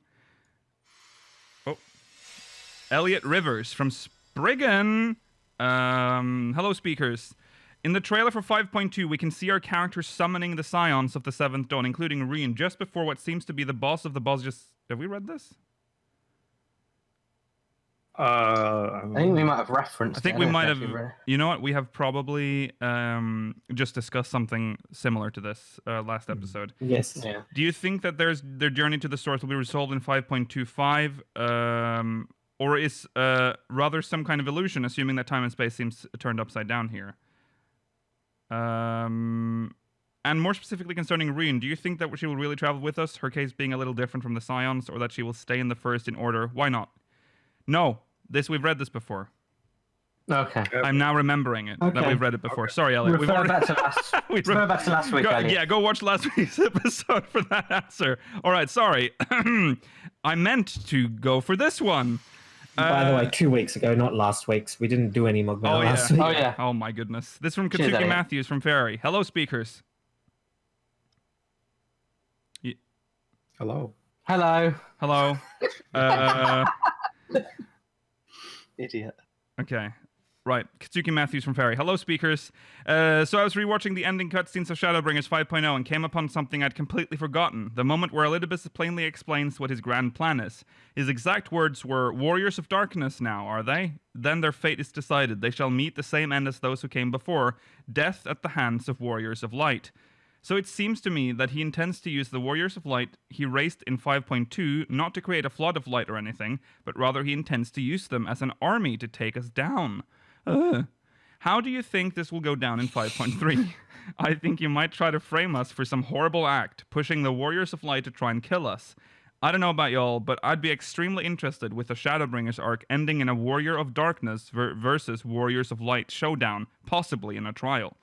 Elliot Rivers from Spriggan. Hello, speakers. In the trailer for 5.2, we can see our characters summoning the Scions of the Seventh Dawn, including Reen, just before what seems to be the boss of the boss. Have we read this? I think we might have referenced. I think we might have. You know what? We have probably just discussed something similar to this last episode. Yes. Yeah. Do you think that their journey to the source will be resolved in 5.25, or is rather some kind of illusion, assuming that time and space seems turned upside down here? And more specifically concerning Reen, do you think that she will really travel with us, her case being a little different from the Scions, or that she will stay in the First in Order? Why not? No, we've read this before. Okay. I'm now remembering it, that we've read it before. Sorry, Elliot. Refer back to last week, Elliot. Yeah, go watch last week's episode for that answer. All right, sorry. I meant to go for this one. By the way, 2 weeks ago, not last week's. We didn't do any MogMail last week. Oh, yeah. Oh, my goodness. This from Katsuki Matthews from Fairy. Hello, speakers. Hello. Hello. Hello. Idiot. Okay. Right. Katsuki Matthews from Ferry. Hello, speakers. So I was rewatching the ending cutscenes of Shadowbringers 5.0 and came upon something I'd completely forgotten. The moment where Elidibus plainly explains what his grand plan is. His exact words were, "Warriors of Darkness now, are they? Then their fate is decided. They shall meet the same end as those who came before, death at the hands of Warriors of Light." So it seems to me that he intends to use the Warriors of Light he raised in 5.2 not to create a flood of light or anything, but rather he intends to use them as an army to take us down. How do you think this will go down in 5.3? I think you might try to frame us for some horrible act, pushing the Warriors of Light to try and kill us. I don't know about y'all, but I'd be extremely interested with the Shadowbringers arc ending in a Warrior of Darkness versus Warriors of Light showdown, possibly in a trial.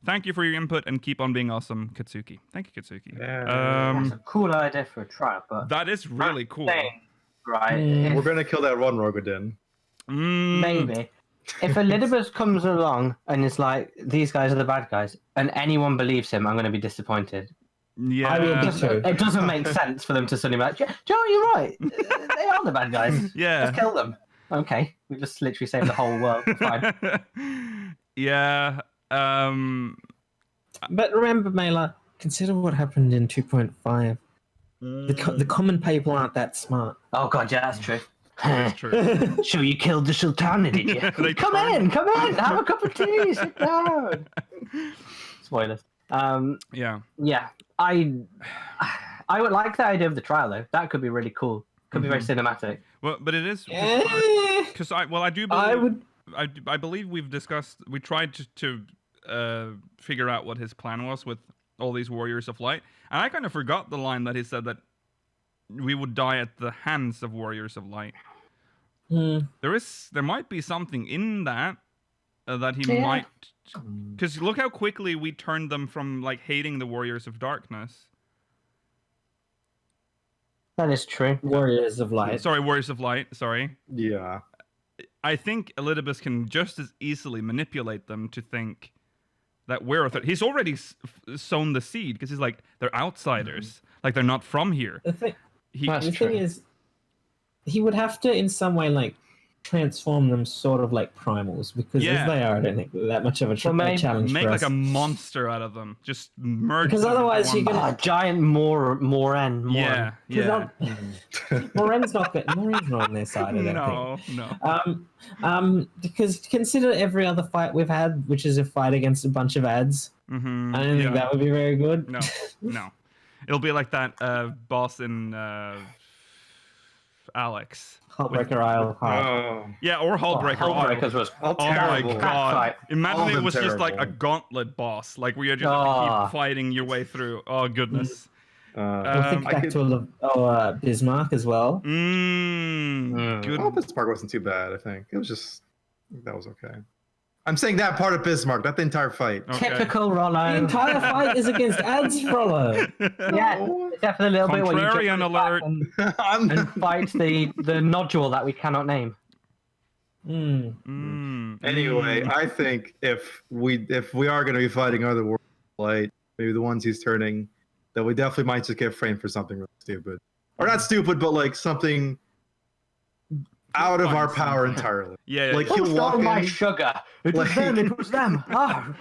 Thank you for your input and keep on being awesome, Katsuki. Thank you, Katsuki. That's a cool idea for a trial, but that is really cool. Right. We're gonna kill that one Rogodin. Maybe. If Elidibus comes along and is like, these guys are the bad guys, and anyone believes him, I'm going to be disappointed. Yeah. It doesn't make sense for them to suddenly be like, Joe, you're right. They are the bad guys. Yeah. Let's kill them. Okay. We just literally saved the whole world. Fine. Yeah. But remember, Mela, consider what happened in 2.5. The common people aren't that smart. Oh, God, yeah, that's true. That's true. So you killed the Sultana, did you? Come in, have a cup of tea, sit down. Spoilers. Yeah. I would like the idea of the trial though. That could be really cool. Could be very cinematic. Well, but it is because I do believe I believe we tried to figure out what his plan was with all these Warriors of Light, and I kind of forgot the line that he said that we would die at the hands of Warriors of Light. There might be something in that that he might, because look how quickly we turned them from like hating the Warriors of Darkness. That is true. Warriors of Light. Sorry, Warriors of Light. Sorry. Yeah. I think Elidibus can just as easily manipulate them to think that we're a threat. He's already sown the seed because he's like, they're outsiders. Like, they're not from here. The thing is, he would have to, in some way, like, transform them sort of like primals, because as they are, I don't think that much of a challenge make for like us. a monster out of them. Just merge because them otherwise you're gonna giant Moren. Yeah. Moren's not on their side, I don't think. No. Because consider every other fight we've had, which is a fight against a bunch of ads. I don't think that would be very good. No. It'll be like that boss in Alex. Hullbreaker Isle. Yeah, or Hullbreaker Isle. Hullbreakers was terrible. My god. Imagine it was just like a terrible. gauntlet boss, like where you just have to keep fighting your way through. Oh goodness. We'll think back to Bismarck as well. Good. Oh, Bismarck wasn't too bad, I think. It was just, that was okay. I'm saying that part of Bismarck, not the entire fight. Okay. Typical Rollo. The entire fight is against ads, Rollo. Yeah, definitely a little bit where you Contrarian alert. And fight the nodule that we cannot name. Anyway, I think if we are going to be fighting other Warriors of Light, maybe the ones he's turning, that we definitely might just get framed for something really stupid. Or not stupid, but like something out of our power entirely. Yeah. Like he'll walk in. My sugar. It was them. It was them. Oh.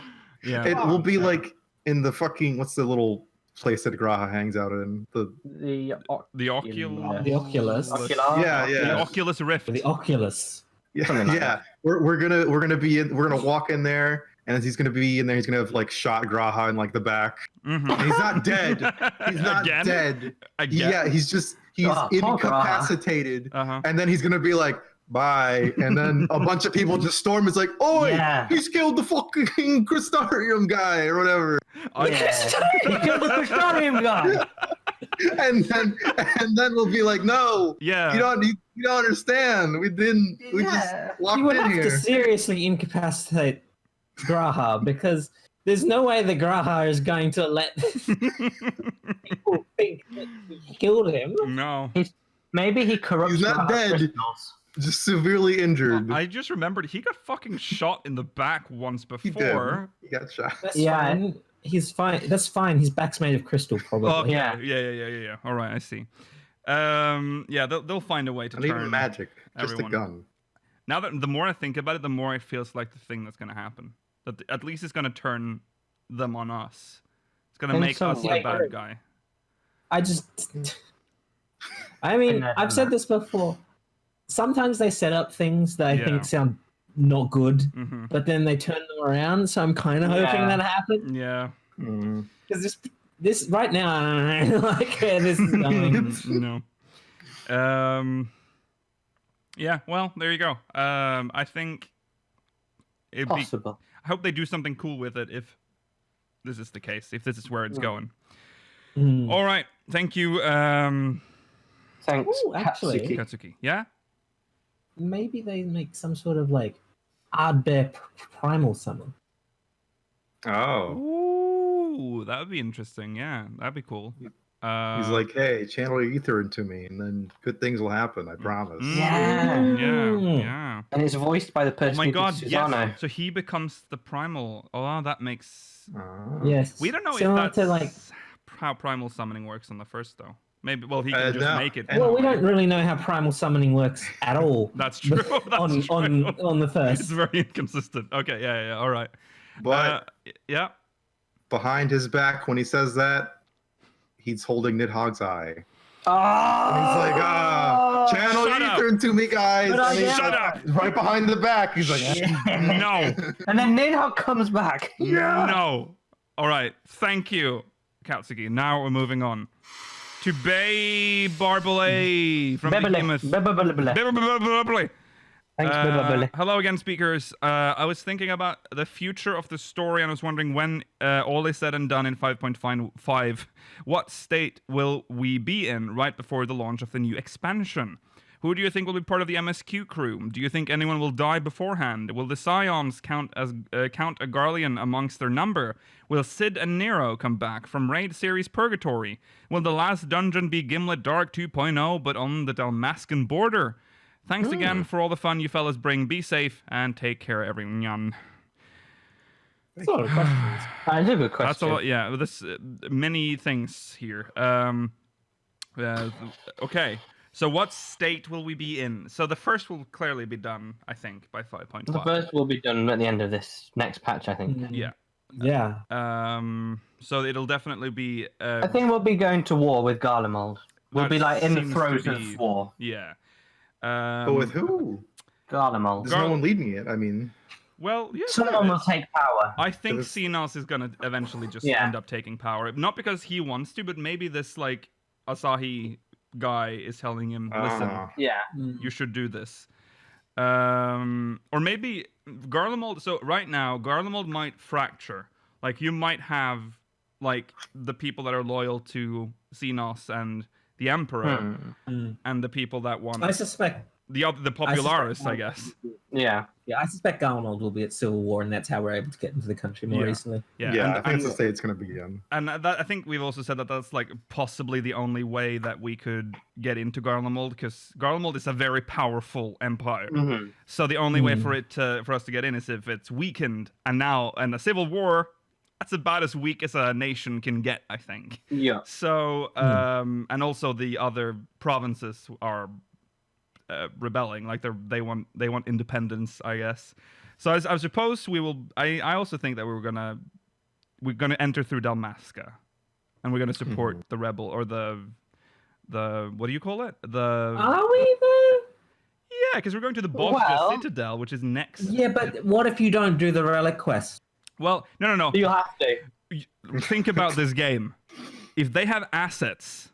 Yeah. It will be like in the fucking, what's the little place that Graha hangs out in? The Oculus. The Oculus. Yeah. The Oculus Rift. The Oculus. Yeah. We're gonna walk in there, and he's gonna be in there. He's gonna have like shot Graha in like the back. And he's not dead. He's not dead. Again? Yeah, he's incapacitated. And then he's gonna be like, bye. And then a bunch of people just storm. It's like, oi, he's killed the fucking Crystarium guy or whatever. He killed the Crystarium guy. and then we'll be like, no, you don't understand. We just walked You would in have here. to seriously incapacitate Graha, because there's no way the Graha is going to let people think that we killed him. No. Maybe he corrupts. He's not dead. Crystals. Just severely injured. I just remembered he got fucking shot in the back once before. He got shot. That's fine. He's fine. That's fine. His back's made of crystal, probably. Oh, okay. Yeah. Yeah. All right, I see. They'll find a way to Not turn even magic. Just everyone. a gun. Now that the more I think about it, the more it feels like the thing that's going to happen. That at least it's going to turn them on us. It's going to make us the bad guy. I mean, I've said this before. Sometimes they set up things that I think sound not good, but then they turn them around. So I'm kind of hoping that happens. Yeah. Because this right now, I don't know, like where this is going. No. Yeah. Well, there you go. I think it'd possible. I hope they do something cool with it if this is the case. If this is where it's going. All right. Thank you. Thanks. Ooh, actually, Katsuki. Yeah. Maybe they make some sort of like Ardbear primal summon. Oh. Ooh, that would be interesting. Yeah, that'd be cool. He's like, hey, channel your ether into me, and then good things will happen. I promise. Yeah. And it's voiced by the person. Oh my god! Susano. Yes. So he becomes the primal. Oh, that makes. Yes. We don't know Similar if that's to, like, how primal summoning works on the first though. Maybe. Well, he can just make it. Well, we don't really know how primal summoning works at all. That's true. That's on the first. It's very inconsistent. Okay. Yeah. All right. But yeah. Behind his back, when he says that, he's holding Nidhogg's eye. Oh! He's like, channel ether into me, guys. Shut up! Right behind the back. He's like, no. And then Nidhogg comes back. No. All right. Thank you, Katsuki. Now we're moving on to Bay Barbale from Behemoth. Barbale. Thanks, Barbale. Hello again, speakers. I was thinking about the future of the story and I was wondering when all is said and done in 5.5, what state will we be in right before the launch of the new expansion? Who do you think will be part of the MSQ crew? Do you think anyone will die beforehand? Will the Scions count a Garlean amongst their number? Will Sid and Nero come back from Raid Series Purgatory? Will the last dungeon be Gimlet Dark 2.0 but on the Dalmascan border? Thanks again for all the fun you fellas bring. Be safe and take care, everyone. That's a lot of questions. That's a good question. That's a lot. Yeah, there's many things here. Okay. So what state will we be in? So the first will clearly be done, I think, by 5.5. The first will be done at the end of this next patch, I think. Yeah. Yeah. So it'll definitely be. I think we'll be going to war with Garlemald. We'll be like in the throes of war. Yeah. But with who? Garlemald. There's no one leading it. I mean. Well, yeah. Someone will take power. I think Xenos is gonna eventually just end up taking power. Not because he wants to, but maybe this like Asahi guy is telling him, listen, you should do this. Or maybe Garlemald. So right now, Garlemald might fracture. Like you might have like the people that are loyal to Xenos and the Emperor, and the people that want. I suspect the Popularis, I guess. Yeah. Yeah, I suspect Garlemald will be at Civil War, and that's how we're able to get into the country more easily. Yeah, I think that's the state it's going to be in. And I think we've also said that that's like possibly the only way that we could get into Garlemald, because Garlemald is a very powerful empire. So the only way for us to get in is if it's weakened, and a civil war. That's about as weak as a nation can get, I think. Yeah. So, and also the other provinces are rebelling, like they want independence, I guess. So I suppose we will. I also think that we're gonna enter through Dalmasca, and we're gonna support the rebel or the what do you call it? Are we there? Yeah, because we're going to the Bosnia Citadel, which is next. Yeah, but what if you don't do the relic quest? Well, no. You have to. Think about this game. If they have assets,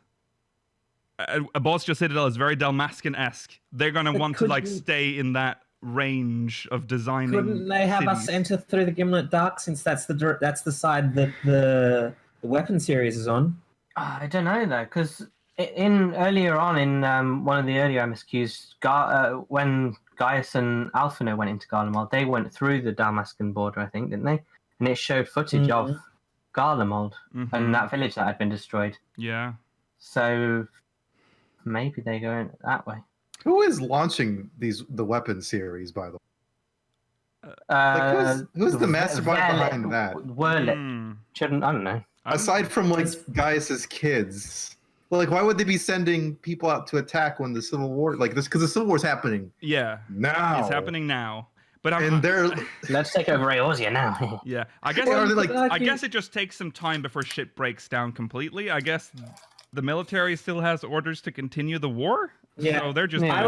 a Bosnia Citadel is very Dalmascan-esque. They're going to want to like stay in that range of designing. Couldn't they have us enter through the Gimlet Dark, since that's the side that the weapon series is on? I don't know though, because earlier on in one of the earlier MSQs, when Gaius and Alphino went into Garlemald, they went through the Dalmascan border, I think, didn't they? And it showed footage of Garlemald and that village that had been destroyed. Yeah. So maybe they go in that way. Who is launching the weapon series, by the way? Who's the mastermind behind that? Wurlit. I don't know. Aside from like Gaius's kids, Well, like, why would they be sending people out to attack when the Civil War, like this? Because the Civil War is happening. Yeah, now. It's happening now. But let's take over Eorzea now. Yeah, I guess. I guess it just takes some time before shit breaks down completely. I guess the military still has orders to continue the war. Yeah, so they're just. I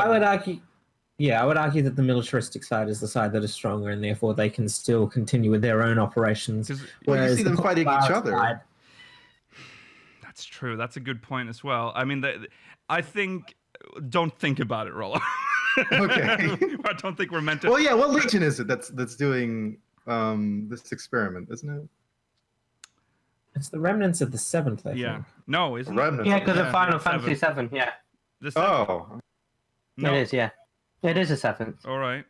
would argue. Yeah, I would argue that the militaristic side is the side that is stronger, and therefore they can still continue with their own operations. Well, you see them fighting each other. Side, that's true. That's a good point as well. I mean, I think. Don't think about it, Rollo. Okay. I don't think we're meant to. Well, yeah. What legion is it that's doing this experiment, isn't it? It's the remnants of the 7th, I think. No, isn't it? Yeah, because of Final Fantasy 7. Yeah. Oh. No. It is. Yeah. It is a 7th. All right.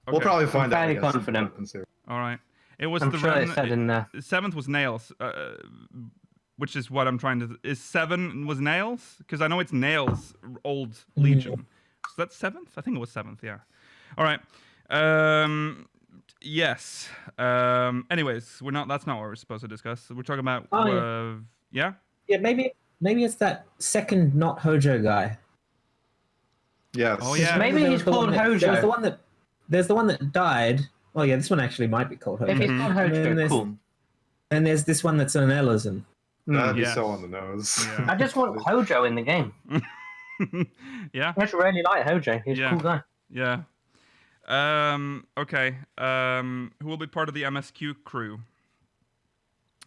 Okay. We'll probably find out. Fairly confident. All right. It was I'm the sure it said in there. 7th was Nails. Which is what I'm trying to. Is 7 was Nails? Because I know it's Nails' old legion. So that's 7th? I think it was 7th. Yeah. All right. Yes. Anyways, we're not. That's not what we're supposed to discuss. We're talking about. Yeah. Yeah. Maybe it's that second not Hojo guy. Yes. Oh yeah. Maybe he's called Hojo. There's the one that died. Well, yeah. This one actually might be called Hojo. If he's called Hojo, cool. And there's this one that's an Eorzeans. That'd be so on the nose. Yeah. I just want Hojo in the game. Yeah. I just really like Hojo. He's a cool guy. Yeah. Okay. Who will be part of the MSQ crew?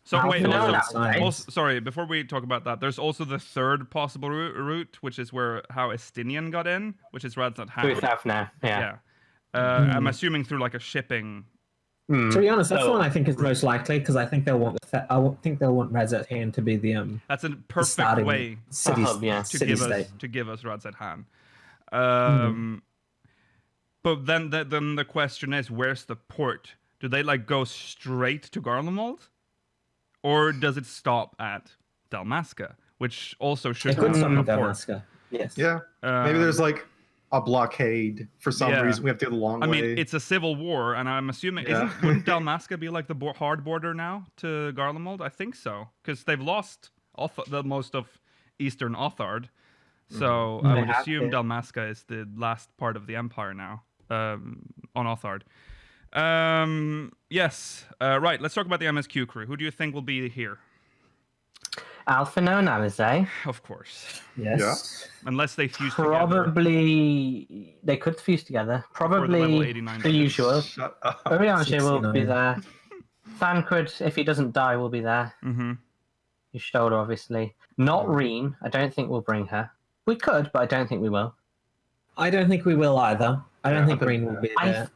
So wait. Also, sorry. Before we talk about that, there's also the third possible route, which is how Estinian got in, which is Radzat Han. Through South now. Yeah. I'm assuming through like a shipping. To be honest, that's the one I think is most likely because I think they'll want Radzat Han to be the That's a perfect way to give us Radzat Han. But then the question is, where's the port? Do they like go straight to Garlemald, or does it stop at Dalmasca, which also should have a port? Yes. Yeah. Maybe there's like a blockade for some reason. We have to go the long way. I mean, it's a civil war, and I'm assuming wouldn't Dalmasca be like the hard border now to Garlemald? I think so, because they've lost the most of Eastern Othard. So I would assume Dalmasca is the last part of the Empire now on Othard. Yes. Right. Let's talk about the MSQ crew. Who do you think will be here? Alpha No Namaze. Of course. Yes. Yeah. Unless they fuse together. Probably they could fuse together. Probably the usual. Eorzeans will be there. Thancred, if he doesn't die, will be there. Mm-hmm. His shoulder, obviously. Not Reen. I don't think we'll bring her. We could, but I don't think we will. I don't think we will either. I don't think Reen will be there.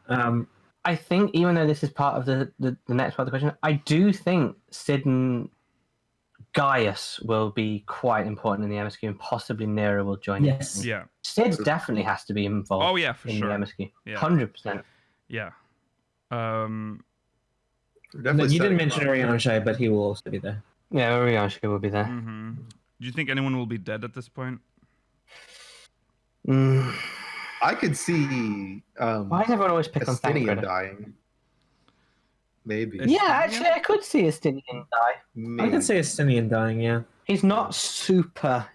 I think, even though this is part of the next part of the question, I do think Sid and Gaius will be quite important in the MSQ, and possibly Nero will join. Yes. Yeah. Sid definitely has to be involved. Oh yeah, for in sure. the MSQ. Yeah. 100%. Yeah. No, you didn't mention Eorzeans, but he will also be there. Yeah, Eorzeans will be there. Mm-hmm. Do you think anyone will be dead at this point? I could see. Why does everyone always pick on Thancred dying? Maybe. Yeah, actually, I could see Estinian die. Maybe. I could see Estinian dying, yeah. He's not super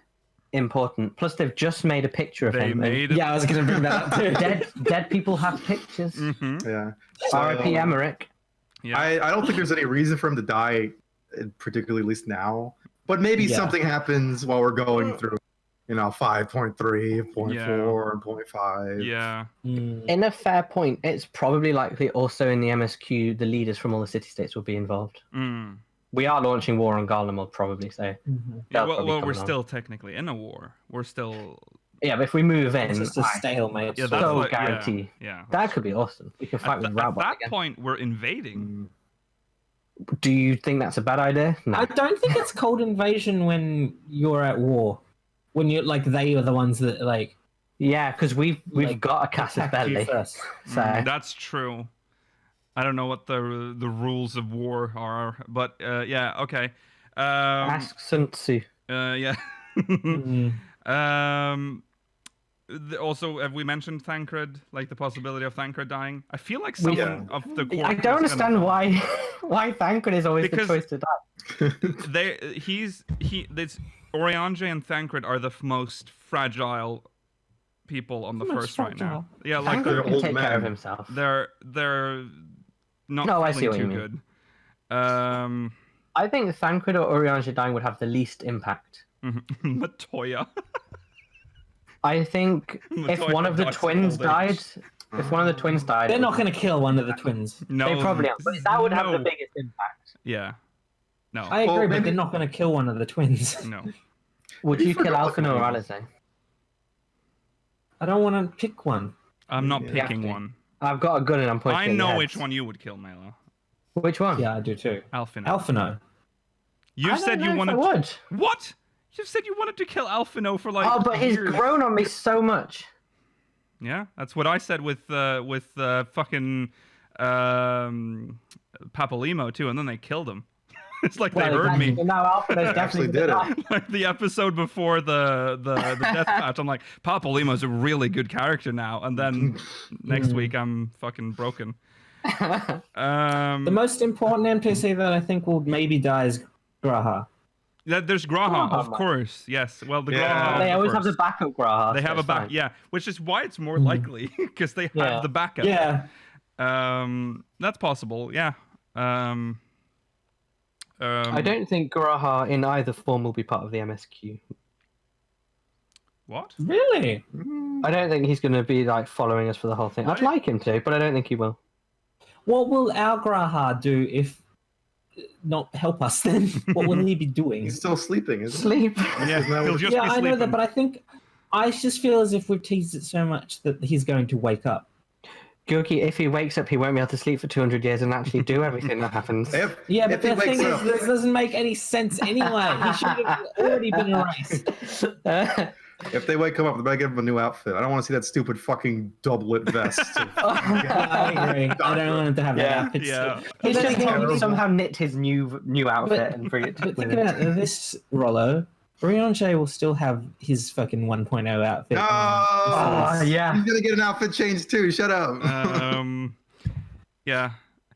important. Plus, they've just made a picture of him. Yeah, I was going to bring that up too. Dead people have pictures. Mm-hmm. Yeah. R.I.P. Emmerich. Yeah. I don't think there's any reason for him to die, particularly at least now. But maybe something happens while we're going through, 5.3, 0.4, and 0.5. Yeah. In a fair point, it's probably likely also in the MSQ, the leaders from all the city-states will be involved. We are launching war on Garlemald, probably, so... Yeah, well, we're still technically in a war. We're still... Yeah, but if we move in... It's just a stalemate. Yeah, that's so guarantee. Yeah. That could be awesome. We can fight with Rabbot again. At that point, we're invading. Do you think that's a bad idea? No. I don't think it's called invasion when you're at war. When you're, they are the ones that, Yeah, because we've got a Casus Belli. First. So... That's true. I don't know what the rules of war are, but yeah, okay. Ask Sun Tzu. Yeah. Also, have we mentioned Thancred? Like the possibility of Thancred dying? I feel like someone of the court. I don't understand why Thancred is always the choice to die. Eorzeans and Thancred are the most fragile people on the first right now. Yeah, like Thancred can old take care men. of himself. they're not I see feeling what you too mean. good. I think Thancred or Eorzeans dying would have the least impact. Matoya. I think if Matoya one of the dies of twins old died, age. if one of the twins died, They're not going to kill one of the twins. No, they probably aren't. But that would have the no. biggest impact. Yeah. No. I agree, but they're not going to kill one of the twins. No. Would you kill Alphino or Alize? I don't want to pick one. I'm not Yeah. picking Yeah. one. I've got a gun and I'm pointing I at your know heads. which one you would kill, Mela. Which one? Yeah, I do too. Alphino. Alphino. You I said don't you know if wanted. I would. What? You said you wanted to kill Alphino for like. Oh, but he's years. grown on me so much. Yeah, that's what I said with fucking Papalimo too, and then they killed him. It's like they heard me. Exactly. Now Alphino's Actually definitely did it. Like the episode before the death match, I'm like, Papalimo's a really good character now, and then next week I'm fucking broken. The most important NPC that I think will maybe die is Graha. There's Graha, of Graha. course. Yes. Well, the Yeah. Graha. They always have first. the backup Graha. They so have a it's back, fine. yeah, which is why it's more likely because they have Yeah. the backup. Yeah. That's possible. Yeah. I don't think Graha in either form will be part of the MSQ. What? Really? I don't think he's going to be like following us for the whole thing. I'd like him to, but I don't think he will. What will our Graha do if not help us then? What will he be doing? He's still sleeping, isn't Sleep. Yeah, he'll just Yeah, be I sleeping. know that, but I just feel as if we've teased it so much that he's going to wake up. Gilky, if he wakes up, he won't be able to sleep for 200 years and actually do everything that happens. he? Yeah, but If he the thing wakes is, up- this doesn't make any sense anyway. He should have already been erased. If they wake him up, they better give him a new outfit. I don't want to see that stupid fucking doublet vest. I agree. I don't want him to have that Yeah. outfit. Yeah. He But should then probably again, somehow knit his new outfit and bring it to But think with him. about this, Rollo. Eorzeans will still have his fucking 1.0 outfit. No! Oh, yeah. He's gonna get an outfit change too. Shut up. Yeah.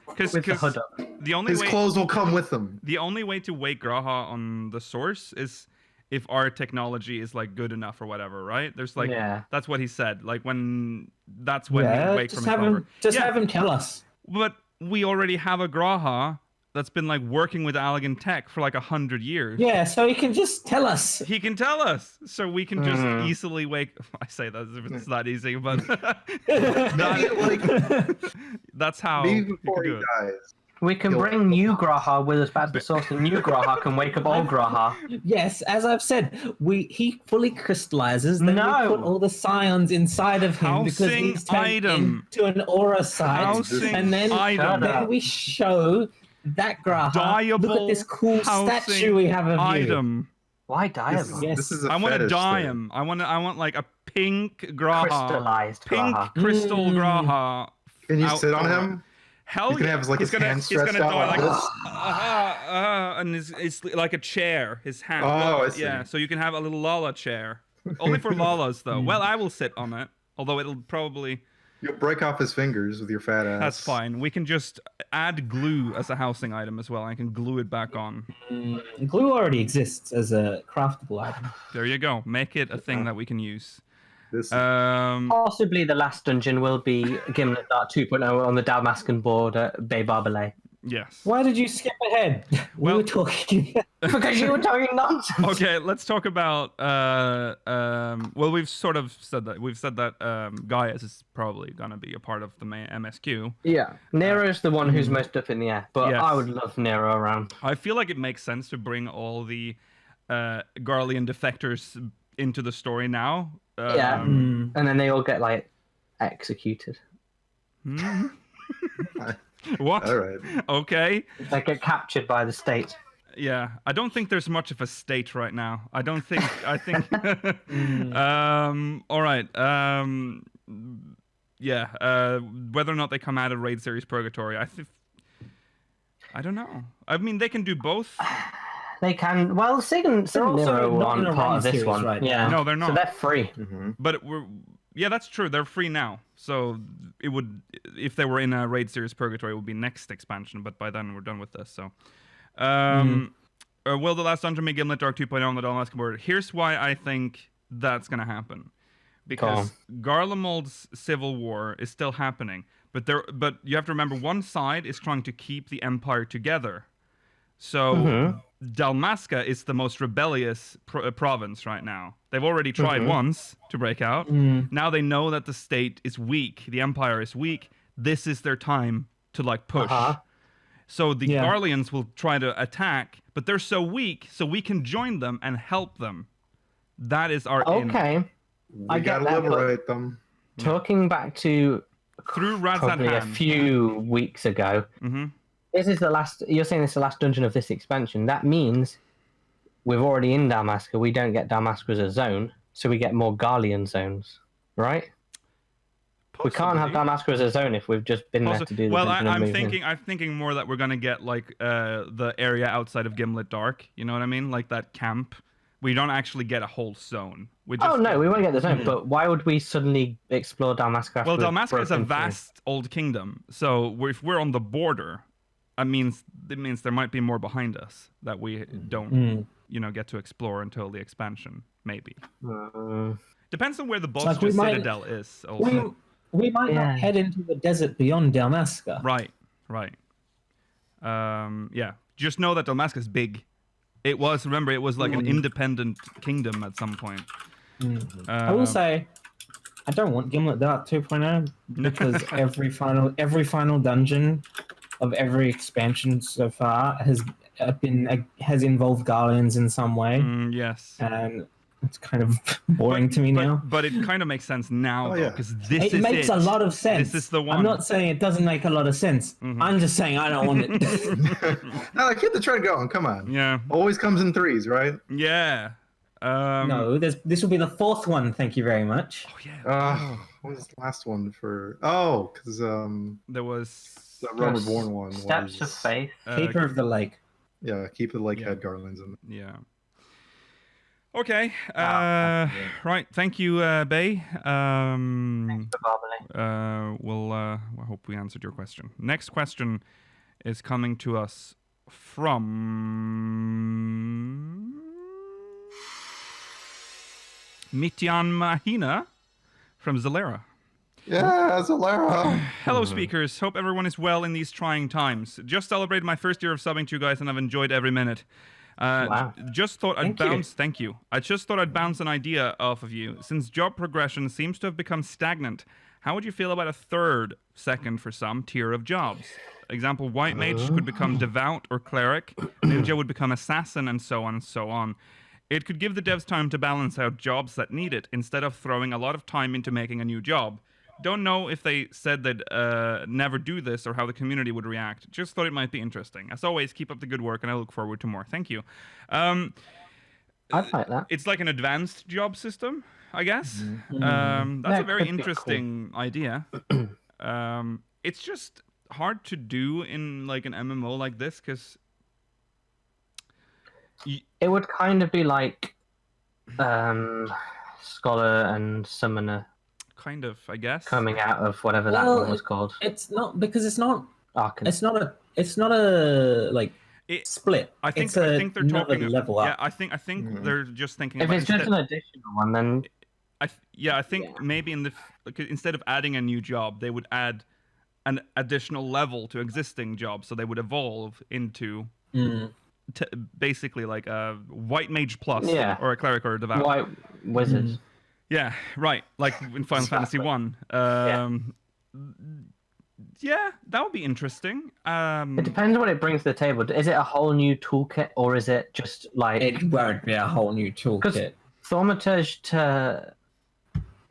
Because With the hood up. the only His way clothes will come with him. the only way to wake Graha on the source is if our technology is like good enough or whatever, right? There's like Yeah. that's what he said. Like when that's when Yeah, he wake just from his have him. slumber. Just Yeah. have him tell us. But we already have a Graha that's been like working with Allegan Tech for like 100 years. Yeah, so he can just tell us. He can tell us, so we can just easily wake. I say that as if it's not easy, but that's how Maybe you before can he do it. dies. We can bring new Graha with us back to the source, and new Graha can wake up old Graha. Yes, as I've said, he fully crystallizes. Then No. we put all the scions inside of him because Housing he's turned item. into an aura site, Housing and then item. then we show that Graha. Look at this cool Dyeable statue we have of you. item. Why This, diable? Yes. this is a I want to fetish dye thing. him. I want like a pink Graha, Crystallized pink Graha. crystal Graha. Can you out sit on for- him? Hell He's gonna yeah. have like he's his gonna, hands he's stretched gonna out die like like this. and it's like a chair. His hand. Oh, I see. Yeah, so you can have a little Lala chair. Only for Lalas though. Well, I will sit on it. Although it'll probably. You'll break off his fingers with your fat ass. That's fine. We can just add glue as a housing item as well. I can glue it back on. Glue already exists as a craftable item. There you go. Make it a thing that we can use. This Possibly the last dungeon will be Gimlet Dark 2.0 on the Dalmascan board at Bay Barbalay. Yes. Why did you skip ahead? We Well- were talking. Because you were talking nonsense. Okay, let's talk about. Well, we've sort of said that. We've said that Gaius is probably gonna be a part of the main MSQ. Yeah. Nero's the one who's most up in the air, but Yes. I would love Nero around. I feel like it makes sense to bring all the Garlean defectors into the story now. Yeah. And then they all get, like, executed. What? all right. Okay. They get captured by the state. Yeah, I don't think there's much of a state right now. I don't think. I think. All right. Yeah. Whether or not they come out of Raid Series Purgatory, I don't know. I mean, they can do both. They can. Well, Sig and also Nero not in aren't a part of raid this series one. right Yeah. now. No, they're not. So they're free. But we're. Yeah, that's true. They're free now. So it would, if they were in a Raid Series Purgatory, it would be next expansion. But by then we're done with this. So, will the last dungeon make Gimlet Dark 2.0 on the Dalmasca board? Here's why I think that's going to happen. Because Garlemald's civil war is still happening. But you have to remember, one side is trying to keep the Empire together. So Dalmasca is the most rebellious province right now. They've already tried once to break out. Now they know that the state is weak. The Empire is weak. This is their time to like push. So the Garleans will try to attack, but they're so weak, so we can join them and help them. That is our aim. I gotta liberate them. Talking back to through probably a few weeks ago, this is the last. You're saying this is the last dungeon of this expansion. That means we're already in Dalmasca. We don't get Dalmasca as a zone, so we get more Garlean zones, right? Possibly. We can't have Dalmasca as a zone if we've just been there to do the dungeon. Well, I'm thinking more that we're gonna get like the area outside of Gimlet Dark. You know what I mean? Like that camp. We don't actually get a whole zone. We won't get the zone. But why would we suddenly explore Dalmasca? Well, Dalmasca is a vast old kingdom. So if we're on the border, it means there might be more behind us that we don't, get to explore until the expansion. Maybe. Depends on where the boss citadel is. Also. We might not head into the desert beyond Dalmasca. Right. Just know that Dalmasca is big. It was like an independent kingdom at some point. I will say, I don't want Gimlet Dark 2.0 because every final dungeon of every expansion so far has involved Garleans in some way. Yes, and it's kind of boring to me now. But it kind of makes sense now, because it makes a lot of sense. This is the one. I'm not saying it doesn't make a lot of sense. I'm just saying I don't want it. No, keep the trend going. Come on. Yeah. Always comes in threes, right? Yeah. No, this will be the fourth one. Thank you very much. Oh yeah. What was the last one for? Oh, because there was the Realm-Reborn one. Steps of Faith. Keeper of the Lake. Yeah, Keeper of the Lake had Garlands in it. Yeah. Okay. Right. Thank you, Bay. Thanks for babbling. I hope we answered your question. Next question is coming to us from Mityan Mahina from Zalera. Yeah, Zalera. Hello, speakers. Hope everyone is well in these trying times. Just celebrated my first year of subbing to you guys, and I've enjoyed every minute. Wow. Just thought I'd bounce. Thank you. I just thought I'd bounce an idea off of you. Since job progression seems to have become stagnant, how would you feel about a second for some tier of jobs? Example: White Mage could become Devout or Cleric. Ninja would become Assassin, and so on and so on. It could give the devs time to balance out jobs that need it, instead of throwing a lot of time into making a new job. Don't know if they said they'd never do this or how the community would react. Just thought it might be interesting. As always, keep up the good work, and I look forward to more. Thank you. I'd like that. It's like an advanced job system, I guess. That's a very interesting idea. It's just hard to do in like an MMO like this, because it would kind of be like Scholar and Summoner. Kind of, I guess. Coming out of whatever that one was called. It's not, because it's not. Arcan. It's not a like split. I think they're talking level up. Yeah, I think they're just thinking. If it's just an additional one, then. I think maybe instead of adding a new job, they would add an additional level to existing jobs, so they would evolve into basically like a White Mage Plus, or a Cleric or a Devout. White Wizard. Yeah, right. Like in Final Fantasy 1. Yeah, that would be interesting. It depends what it brings to the table. Is it a whole new toolkit, or is it just like... It won't be a whole new toolkit. Because Thaumaturge to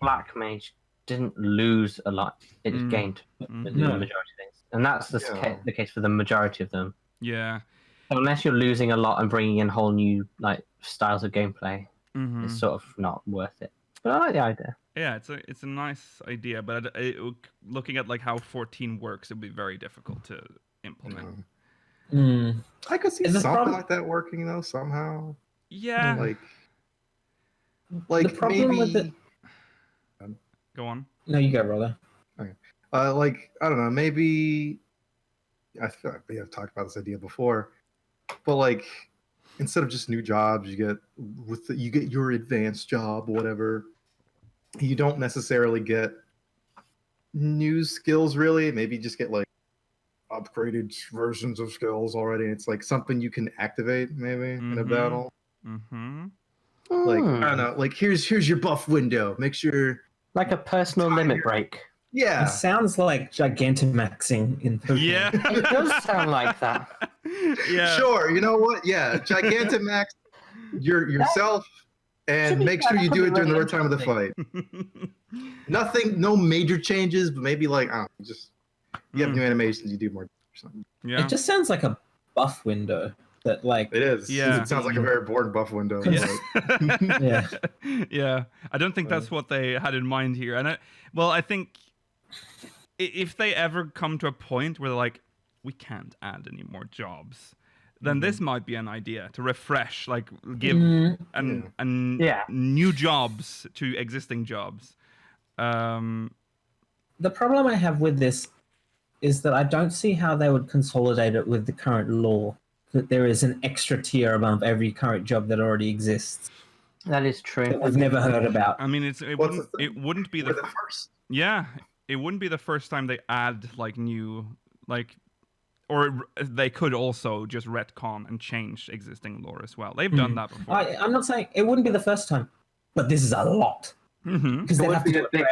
Black Mage didn't lose a lot. It just gained the majority of things. And that's the case for the majority of them. Yeah. So unless you're losing a lot and bringing in whole new like styles of gameplay, it's sort of not worth it. But I like the idea. Yeah, it's a nice idea, but looking at like how 14 works, it would be very difficult to implement. I could see something like that working though somehow. Yeah. Like the problem maybe. With the... Go on. No, you go, brother. Okay. Like I don't know, maybe I feel like we have talked about this idea before, but like instead of just new jobs, you get you get your advanced job, whatever. You don't necessarily get new skills really. Maybe just get like upgraded versions of skills already. It's like something you can activate maybe in a battle. Like I don't know. Like here's your buff window. Make sure like a personal limit break. Yeah, it sounds like Gigantamaxing in Pokemon. Yeah, it does sound like that. Yeah, sure. You know what? Yeah, Gigantamax yourself, and make sure you do it during the right time of the fight. Nothing, no major changes, but maybe like just you have new animations, you do more or something. Yeah, it just sounds like a buff window. That like it is. Yeah, it sounds like a very boring buff window. Yeah, yeah. I don't think that's what they had in mind here, and I think if they ever come to a point where they're like, we can't add any more jobs, then this might be an idea to refresh, like give new jobs to existing jobs. The problem I have with this is that I don't see how they would consolidate it with the current law. That there is an extra tier above every current job that already exists. That is true. That I've never heard about. I mean, it wouldn't be the first. Yeah, it wouldn't be the first time they add like new or they could also just retcon and change existing lore as well. They've done that before. I'm not saying it wouldn't be the first time, but this is a lot. Because they have to do a big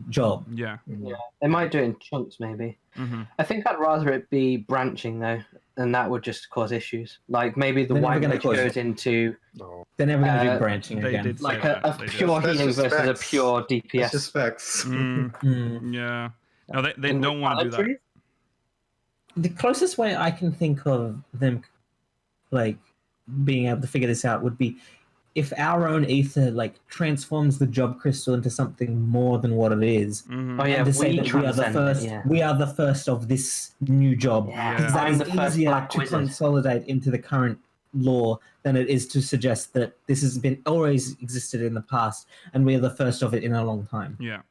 job. Yeah. Yeah, they might do it in chunks, maybe. I think I'd rather it be branching though, and that would just cause issues. Like maybe the white mage goes into. They're never going to do branching again. Like a pure healing versus a pure DPS. Just specs. Yeah. No, they don't want to do that. The closest way I can think of them, like being able to figure this out, would be if our own ether like transforms the job crystal into something more than what it is. Oh yeah, and to say that we are the first. Yeah. We are the first of this new job. Yeah. Because that is easier to consolidate into the current law than it is to suggest that this has been always existed in the past, and we are the first of it in a long time. Yeah.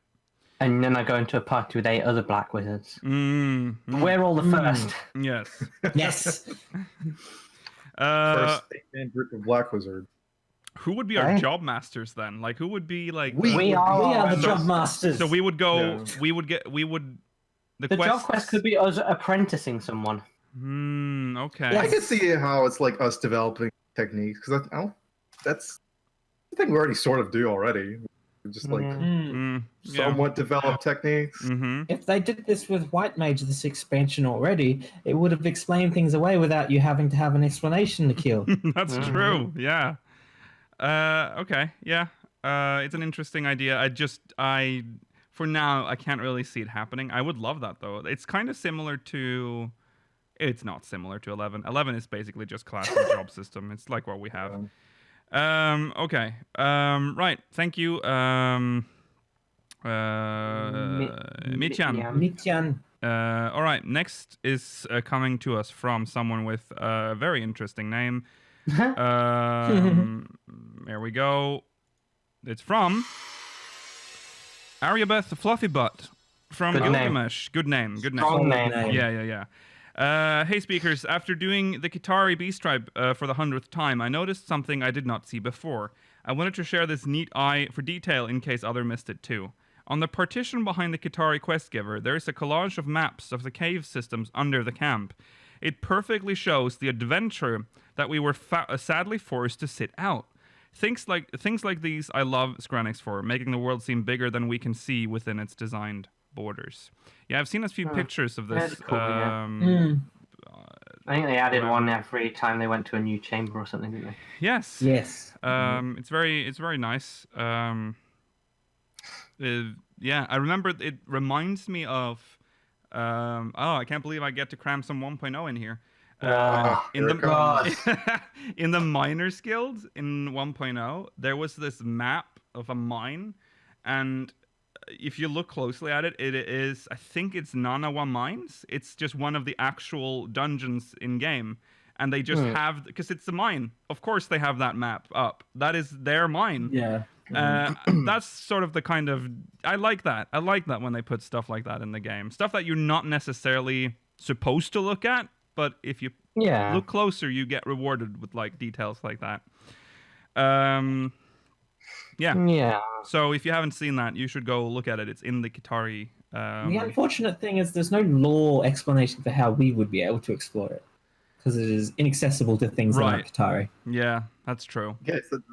And then I go into a party with 8 other black wizards. We're all the first. Yes. Yes. First 8-man group of black wizards. Who would be our job masters then? Like, who would be like? We are the job masters. So we would go. Yeah. The job quest could be us apprenticing someone. Okay. I can see how it's like us developing techniques because that's the thing we already sort of do already. Just like somewhat develop techniques. If they did this with White Mage, this expansion already, it would have explained things away without you having to have an explanation to kill. That's true. Yeah. Okay. Yeah. It's an interesting idea. For now, I can't really see it happening. I would love that though. It's kind of similar to. It's not similar to 11. 11 is basically just class and job system. It's like what we have. Okay. Right. Thank you. Mityan. All right. Next is coming to us from someone with a very interesting name. There we go. It's from Aryabeth Fluffybutt from Gilgamesh. Good name. Strong name. Yeah. Hey speakers, after doing the Kitari Beast Tribe for the 100th time, I noticed something I did not see before. I wanted to share this neat eye for detail in case others missed it too. On the partition behind the Kitari Quest Giver, there is a collage of maps of the cave systems under the camp. It perfectly shows the adventure that we were sadly forced to sit out. Things like these I love Skranix for, making the world seem bigger than we can see within its designed borders. Yeah, I've seen a few pictures of this. Cool, I think they added one every time they went to a new chamber or something, didn't they? Yes. It's very nice. Yeah, I remember it reminds me of. I can't believe I get to cram some 1.0 in here. In the Miners Guild in 1.0, there was this map of a mine, and if you look closely at it, it is, I think it's Nanawa Mines. It's just one of the actual dungeons in game, and they just have, because it's a mine. Of course, they have that map up. That is their mine. Yeah. That's sort of the kind of, I like that. I like that when they put stuff like that in the game. Stuff that you're not necessarily supposed to look at, but if you look closer, you get rewarded with like details like that. Yeah. So if you haven't seen that, you should go look at it. It's in the Qatari. The unfortunate thing is there's no law explanation for how we would be able to explore it, because it is inaccessible to things that aren't Qatari. Yeah, that's true.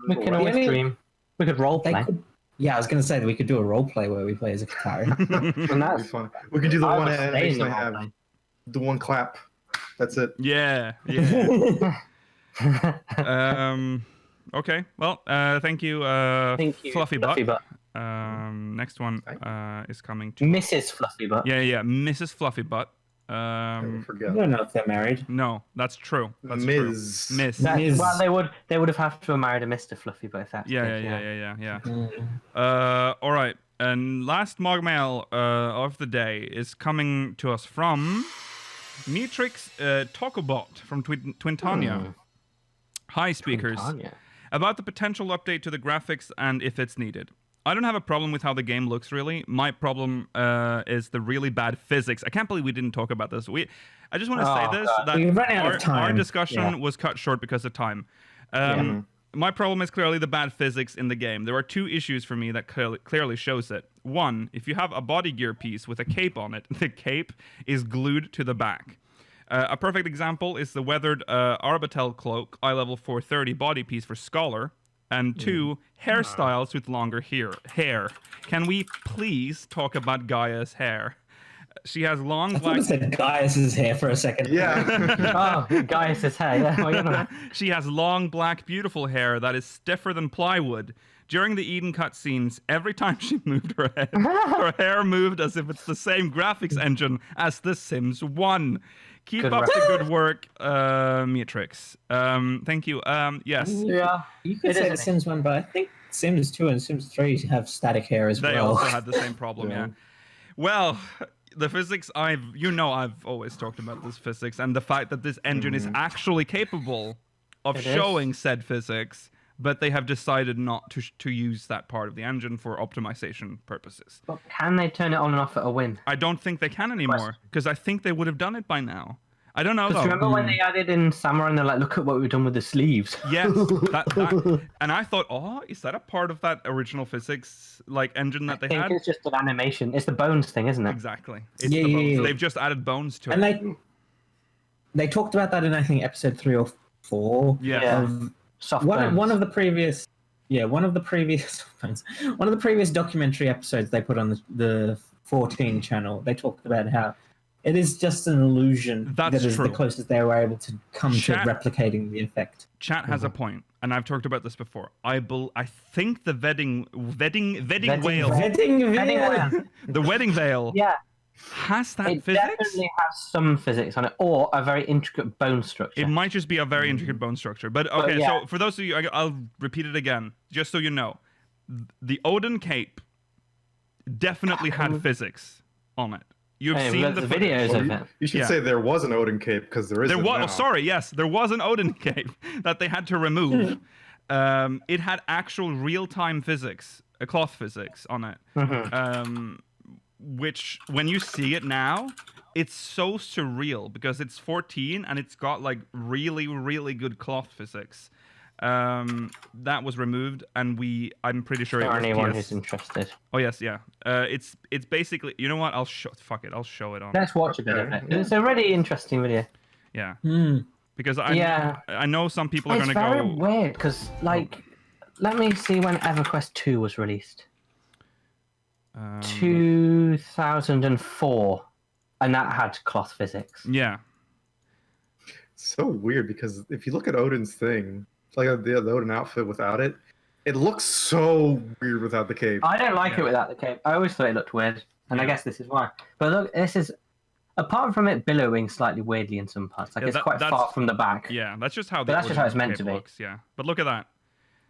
We can always dream. We could roleplay. Yeah, I was going to say that we could do a roleplay where we play as a Qatari. And that'd be fun. We could do the one animation I have. The one clap. That's it. Yeah. Okay. Well, thank you, Fluffy Butt. Next one is coming to Mrs. Fluffy Butt. Yeah, Mrs. Fluffy Butt. I don't know if they're married. No, that's true. That's Ms. True. Miss. Well, they would have to have married a Mr. Fluffy Butt if that's Yeah. All right. And last Mog Mail of the day is coming to us from Metrix Tokobot from Twintania. Hi, speakers. About the potential update to the graphics and if it's needed. I don't have a problem with how the game looks, really. My problem is the really bad physics. I can't believe we didn't talk about this. I just want to say this, that our discussion was cut short because of time. My problem is clearly the bad physics in the game. There are two issues for me that clearly shows it. One, if you have a body gear piece with a cape on it, the cape is glued to the back. A perfect example is the weathered Arbitel cloak, eye level 430 body piece for Scholar. And two, hairstyles with longer hair. Can we please talk about Gaia's hair? She has long black... I said Gaia's hair for a second. Yeah. Gaia's hair, yeah. She has long, black, beautiful hair that is stiffer than plywood. During the Eden cutscenes, every time she moved her head, her hair moved as if it's the same graphics engine as The Sims 1. Keep up the good work, Matrix. Thank you. Yes. Yeah. You could say The Sims 1, but I think Sims 2 and Sims 3 have static hair as well. They also had the same problem, yeah. Well, the physics, I've always talked about this physics, and the fact that this engine is actually capable of showing said physics, but they have decided not to use that part of the engine for optimization purposes. But can they turn it on and off at a whim? I don't think they can anymore, because I think they would have done it by now. I don't know, though. Remember when they added in Samurai and they're like, look at what we've done with the sleeves? Yes. that, and I thought, is that a part of that original physics engine that they had? I think it's just an animation. It's the bones thing, isn't it? Exactly. It's the bones. Yeah. They've just added bones to it. And they talked about that in, I think, episode 3 or 4. Yeah. One of the previous documentary episodes they put on the 14 channel, they talked about how it is just an illusion that is the closest they were able to come to replicating the effect. Chat has a point, and I've talked about this before. I think the wedding veil, the wedding veil, has that physics. It definitely has some physics on it, or a very intricate bone structure. It might just be a very intricate bone structure. But okay, so for those of you, I'll repeat it again, just so you know. The Odin cape definitely had physics on it. You've seen the videos of it. You should say there was an Odin cape, because there isn't now. There was an Odin cape that they had to remove. It had actual real-time physics, cloth physics on it. Which, when you see it now, it's so surreal because it's 14 and it's got really, really good cloth physics. That was removed, and I'm pretty sure it was anyone who's interested. Oh yes, yeah. It's basically, you know what? I'll show it on. Let's watch a bit of it. It's a really interesting video. Yeah. Because I know some people are going to go. It's very weird because let me see when EverQuest 2 was released. 2004, and that had cloth physics. Yeah. So weird because if you look at Odin's thing, the Odin outfit without it, it looks so weird without the cape. I don't like it without the cape. I always thought it looked weird, and I guess this is why. But look, this is, apart from it billowing slightly weirdly in some parts, it's quite far from the back. Yeah, that's just how it's meant to be. Looks, yeah, but look at that.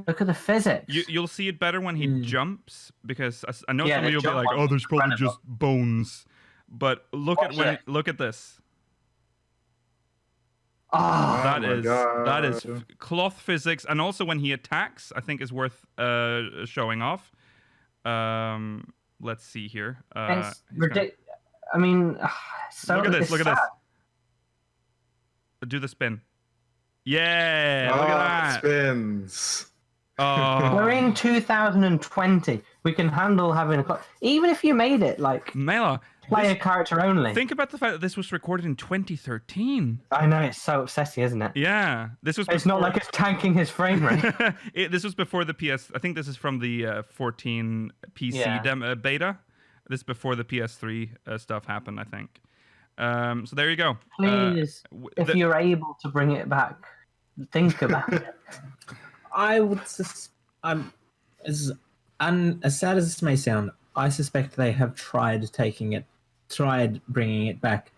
Look at the physics. You'll see it better when he jumps, because I know some of you will be like, "Oh, there's probably just bones," but look at this. Oh, that is cloth physics, and also when he attacks, I think is worth showing off. Let's see here. It's ridiculous. I mean, so look at this. Look at this. Do the spin. Yeah, look at that. Spins. Oh. We're in 2020. We can handle having even if you made it like Mela, player character only. Think about the fact that this was recorded in 2013. I know, it's so upsetting, isn't it? Yeah, this was. It's not like it's tanking his frame rate. This was before the PS. I think this is from the 14 PC beta. This is before the PS3 stuff happened, I think. So there you go. Please, if you're able to bring it back, think about it. I would. As sad as this may sound, I suspect they have tried bringing it back,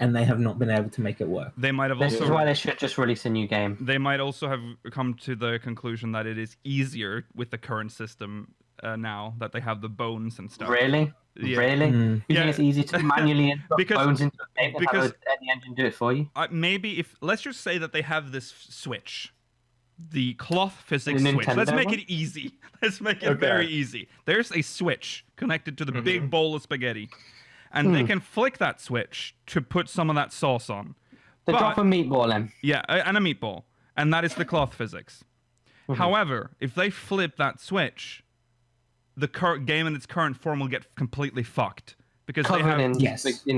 and they have not been able to make it work. They might have This also. is why they should just release a new game. They might also have come to the conclusion that it is easier with the current system now that they have the bones and stuff. Really? Yeah. Really? You think it's easy to manually input bones into a game and have any engine do it for you? Maybe if let's just say that they have this switch. The cloth physics The switch. Nintendo Let's make one? it easy. Let's make it very easy. There's a switch connected to the big bowl of spaghetti. And they can flick that switch to put some of that sauce on. They drop a meatball in. Yeah, and a meatball. And that is the cloth physics. However, if they flip that switch, the game in its current form will get completely fucked. Because Covered in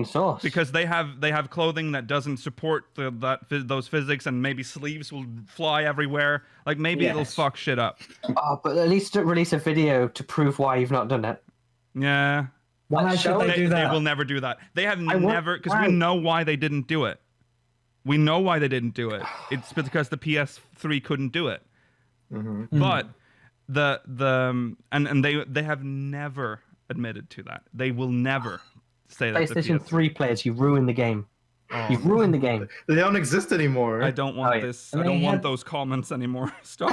sauce. Because they have clothing that doesn't support those physics, and maybe sleeves will fly everywhere. Like maybe it'll fuck shit up. Oh, but at least release a video to prove why you've not done it. Yeah. Why should they do that? They will never do that. They have never, because we know why they didn't do it. We know why they didn't do it. It's because the PS3 couldn't do it. But they have never admitted to that. They will never say that. PlayStation 3 players, you ruined the game. You've ruined the game. They don't exist anymore. I don't want this. I don't want those comments anymore. Stop.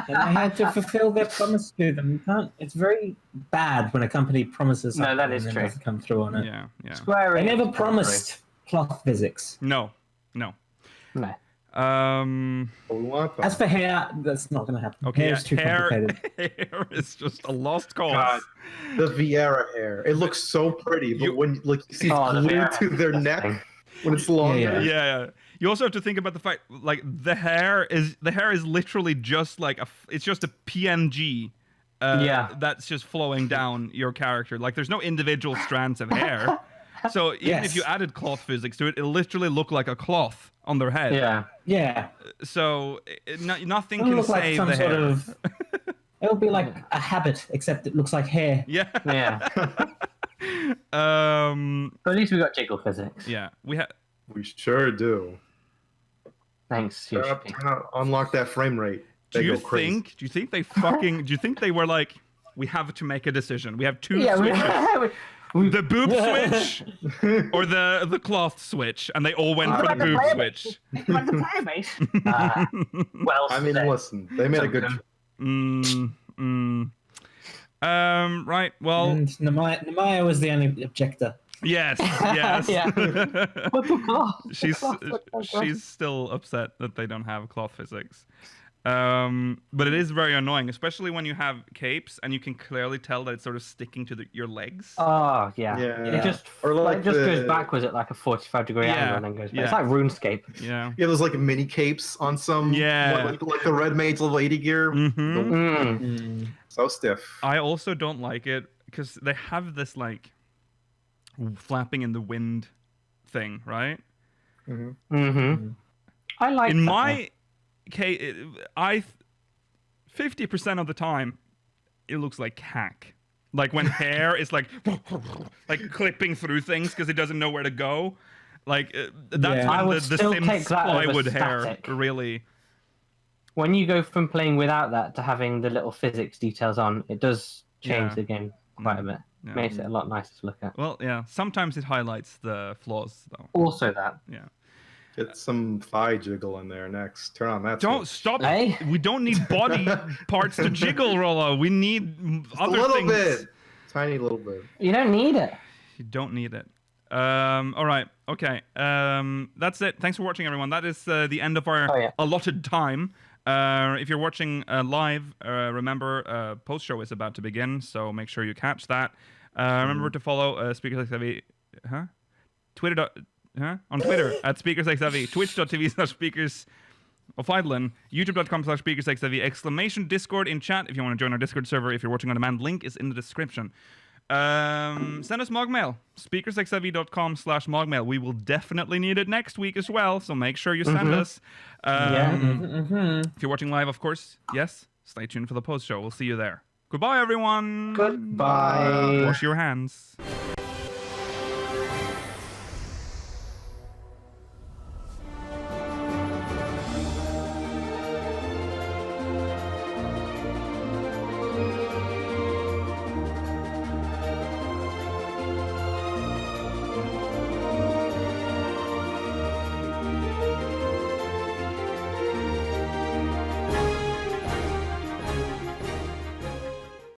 And they had to fulfill their promise to them. You can't. It's very bad when a company promises something that is and true. doesn't come through on it. Yeah. They never promised cloth physics. No. As for hair, that's not going to happen. Okay, Hair's too complicated. Hair is just a lost cause. God, the Vieira hair. It looks so pretty, but when you see it glued to their neck when it's longer. Yeah. You also have to think about the fact, like the hair is literally just like it's just a PNG. That's just flowing down your character. Like there's no individual strands of hair. So even if you added cloth physics to it, it'll literally look like a cloth on their head. Yeah. So nothing can save the hair. It'll be like a habit, except it looks like hair. Yeah. But at least we got jiggle physics. Yeah, we sure do. Thanks. Unlock that frame rate. Do you think they were like, we have to make a decision. We have two switches. The boob switch or the cloth switch, and they all went for the boob switch. Well, I mean, listen, they made a good. Right. Well, and Namaya was the only objector. Yes. Yeah. She's still upset that they don't have cloth physics. But it is very annoying, especially when you have capes and you can clearly tell that it's sort of sticking to your legs. Oh, yeah. It just goes backwards at like a 45-degree angle and then goes back. It's like RuneScape. Yeah, there's like mini capes on some. Like the Red Mage level 80 gear. So stiff. I also don't like it because they have this like flapping in the wind thing, right? I like in that. my case, 50% of the time it looks like hack. Like when hair is like clipping through things because it doesn't know where to go. Like that's when the Sims plywood hair really. When you go from playing without that to having the little physics details on, it does change the game quite a bit. Yeah. Makes it a lot nicer to look at. Well, yeah. Sometimes it highlights the flaws, though. Also that. Yeah. Get some thigh jiggle in there next. Turn on that. Don't stop. Hey? We don't need body parts to jiggle, Rollo. We need other things. Bit. Tiny little bit. You don't need it. You don't need it. All right. Okay. That's it. Thanks for watching, everyone. That is the end of our allotted time. If you're watching live, remember post-show is about to begin, so make sure you catch that. Remember to follow FFXIV, Twitter. On Twitter @SpeakersXIV, twitch.tv/speakers of Eidolon, youtube.com/SpeakersXIV, exclamation Discord in chat if you want to join our Discord server. If you're watching on demand, link is in the description. Send us MogMail, speakersxiv.com/MogMail. We will definitely need it next week as well, so make sure you send us. If you're watching live, of course, yes, stay tuned for the post show. We'll see you there. Goodbye, everyone. Goodbye. Wash your hands.